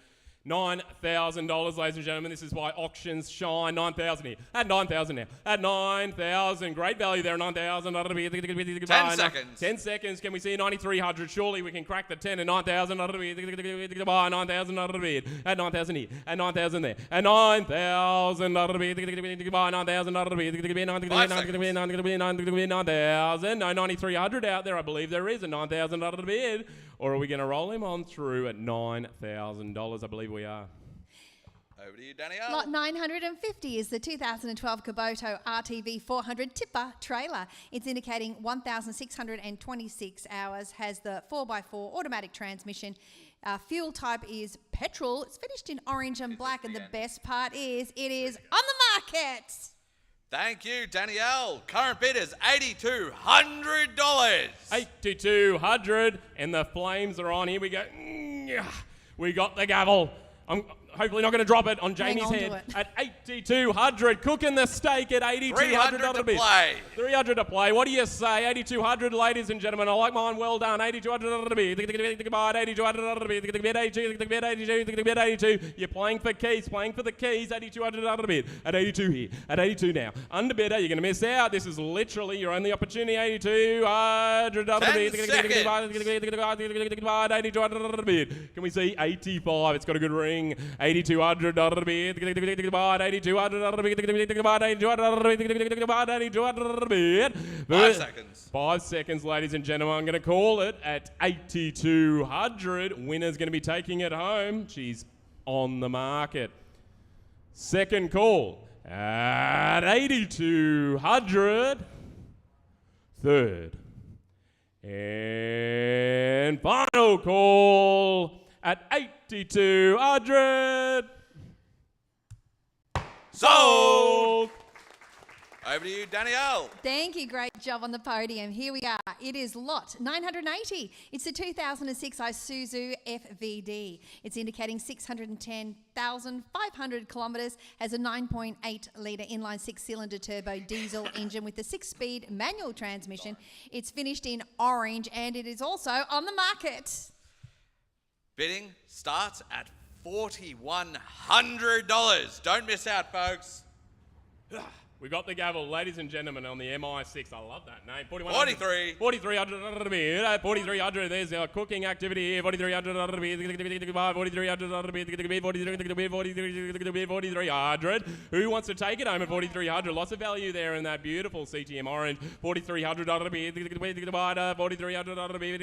$9,000, ladies and gentlemen. This is why auctions shine. 9,000 here. At 9,000 now. At 9,000. Great value there. 9,000. 10 seconds. 10 seconds. Can we see 9,300? Surely we can crack the 10 and 9,000. 9,000. At 9,000 here. At 9,000 there. At 9,000. 9,000. 9,000. No 9,300 out there. I believe there is a 9,000 bid. Or are we going to roll him on through at $9,000? I believe we are. Over to you, Danielle. Lot 950 is the 2012 Kubota RTV 400 tipper trailer. It's indicating 1,626 hours, has the 4x4 automatic transmission. Fuel type is petrol. It's finished in orange and black, and the best part is it is on the market. Thank you, Danielle. Current bid is $8,200. $8,200, and the flames are on. Here we go. We got the gavel. I'm hopefully not going to drop it on Jamie's head. At $8,200, cooking the steak at $8,200. $300 to play. $300 to play. What do you say? $8,200, ladies and gentlemen. I like mine. Well done. $8,200 to bid. $8,200 to bid. $82. You're playing for keys. Playing for the keys. $8,200 to bid. At 82 here. At 82 now. Underbidder. You're going to miss out. This is literally your only opportunity. $8,200 to bid. $8,200 to bid. Can we see 85? It's got a good ring. $8,200 to bid. $8,200 to bid. 5 seconds. 5 seconds, ladies and gentlemen. I'm going to call it at $8,200. Winner's going to be taking it home. She's on the market. Second call at $8,200. Third and final call at $8,200. Sold! Over to you, Danielle. Thank you. Great job on the podium. Here we are. It is lot 980. It's the 2006 Isuzu FVD. It's indicating 610,500 kilometres, has a 9.8 litre inline six-cylinder turbo diesel engine with a 6-speed manual transmission. It's finished in orange, and it is also on the market. Bidding starts at $4,100. Don't miss out, folks. We got the gavel, ladies and gentlemen, on the MI6. I love that name. 43. 4,300 to bid. 4,300. There's our cooking activity here. 4,300 to bid. 4,300 to bid. 4,300. Who wants to take it home at 4,300? Lots of value there in that beautiful CTM orange. 4,300 to bid. 4,300 to bid.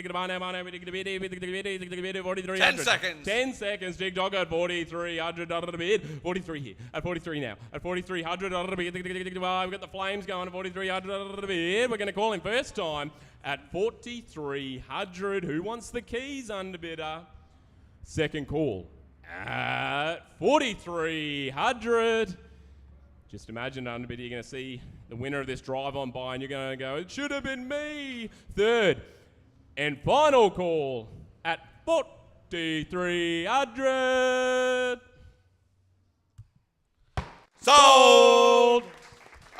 10 seconds. 10 seconds. Jig Dog at 4,300 to bid. 43 here. At 43 now. At 4,300 to bid. We've got the flames going at 4,300 to bid. We're going to call him first time at 4,300. Who wants the keys, underbidder? Second call at 4,300. Just imagine, underbidder, you're going to see the winner of this drive on by and you're going to go, it should have been me. Third and final call at 4,300. Sold!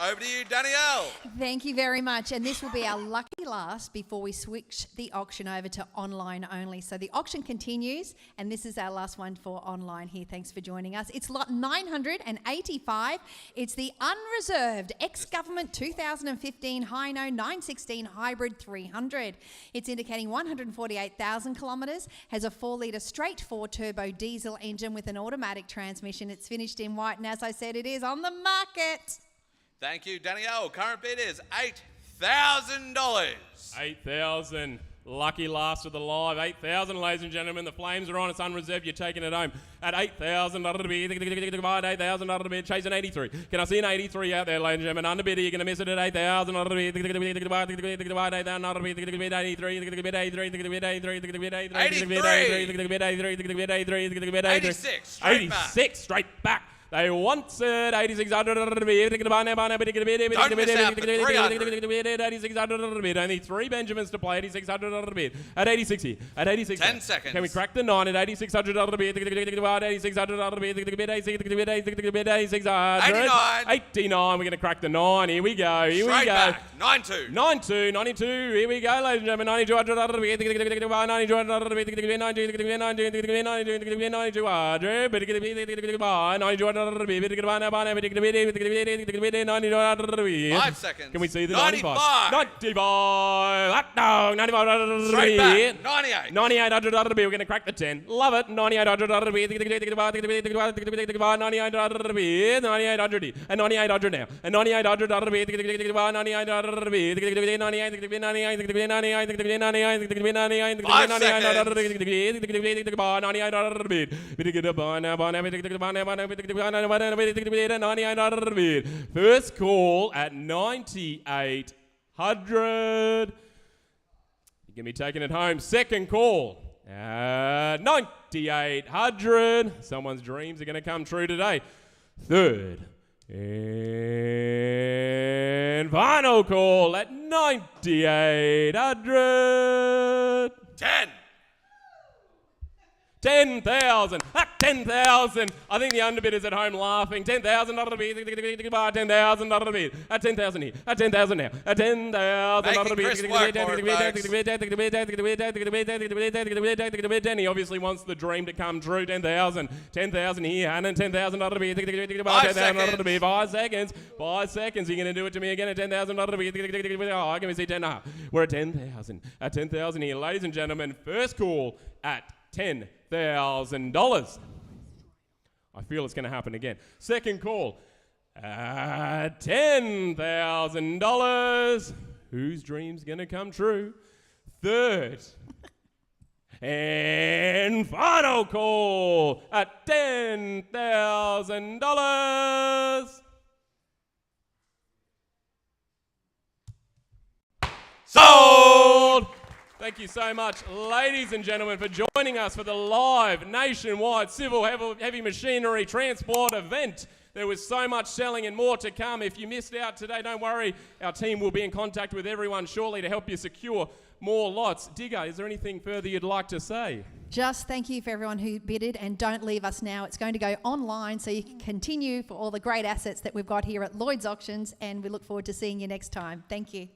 Over to you, Danielle. Thank you very much. And this will be our lucky last before we switch the auction over to online only. So the auction continues, and this is our last one for online here. Thanks for joining us. It's lot 985. It's the unreserved ex-government 2015 Hino 916 Hybrid 300. It's indicating 148,000 kilometres, has a 4-litre straight 4 turbo diesel engine with an automatic transmission. It's finished in white, and as I said, it is on the market. Thank you, Danielle. Current bid is $8,000. 8,000. Lucky last of the live. 8,000, ladies and gentlemen. The flames are on. It's unreserved. You're taking it home at 8,000. 8,000. Chasing 83. Can I see an 83 out there, ladies and gentlemen? Underbidder, you're going to miss it at 8,000. 86. 86. Straight back. They want it. 8,600 a bid. Don't miss out for 300. 8,600 a bid. Only 3 Benjamins to play. 8,600 a bid. At 86 here. At 86. 10 seconds. Can we crack the 9 at 8,600 a bid? 8,600 a bid. 8,600. 89. We're going to crack the 9. Here we go. Here we Straight go. back. 92. 92. Here we go, ladies and gentlemen. 9200 a bid. 9200 a bid. 9200 bid. 5 seconds. Can we see the 95. 95. Hot dog. 95. Straight back. 98. 9800 a bid. We're going to crack the 10. Love it. 9800 a bid. 9800 a bid. 9800 and 9800 now. And 9800 a bid. 9800 a bid. 9800. First call at 9800. You're going to be taking it home. Second call at 9800. Someone's dreams are going to come true today. Third and final call at 9800. 10. 10,000. 10,000. I think the underbid is at home laughing. 10,000 a bid. 10,000 a bid. At 10,000 here. At 10,000 now. At 10,000 a Chris work for it, folks. He obviously wants the dream to come true. 10,000. 10,000 here. And 10,000 a bid. 5 seconds. 5 seconds. 5 seconds. You're going to do it to me again at 10,000 a bid. Oh, can we see 10 and a half? We're at 10,000. At 10,000 here. Ladies and gentlemen, first call at $10,000. I feel it's going to happen again. Second call at $10,000. Whose dream's going to come true? Third and final call at $10,000. Sold! Thank you so much, ladies and gentlemen, for joining us for the live nationwide civil heavy machinery transport event. There was so much selling and more to come. If you missed out today, don't worry. Our team will be in contact with everyone shortly to help you secure more lots. Digger, is there anything further you'd like to say? Just thank you for everyone who bidded, and don't leave us now. It's going to go online so you can continue for all the great assets that we've got here at Lloyd's Auctions, and we look forward to seeing you next time. Thank you.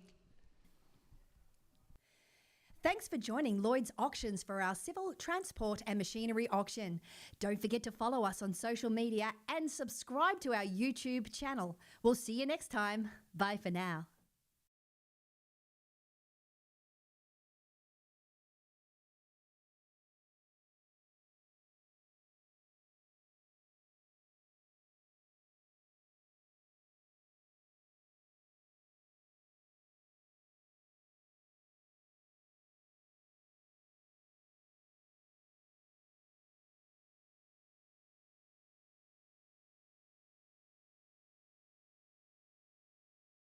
Thanks for joining Lloyd's Auctions for our civil, transport and machinery auction. Don't forget to follow us on social media and subscribe to our YouTube channel. We'll see you next time. Bye for now.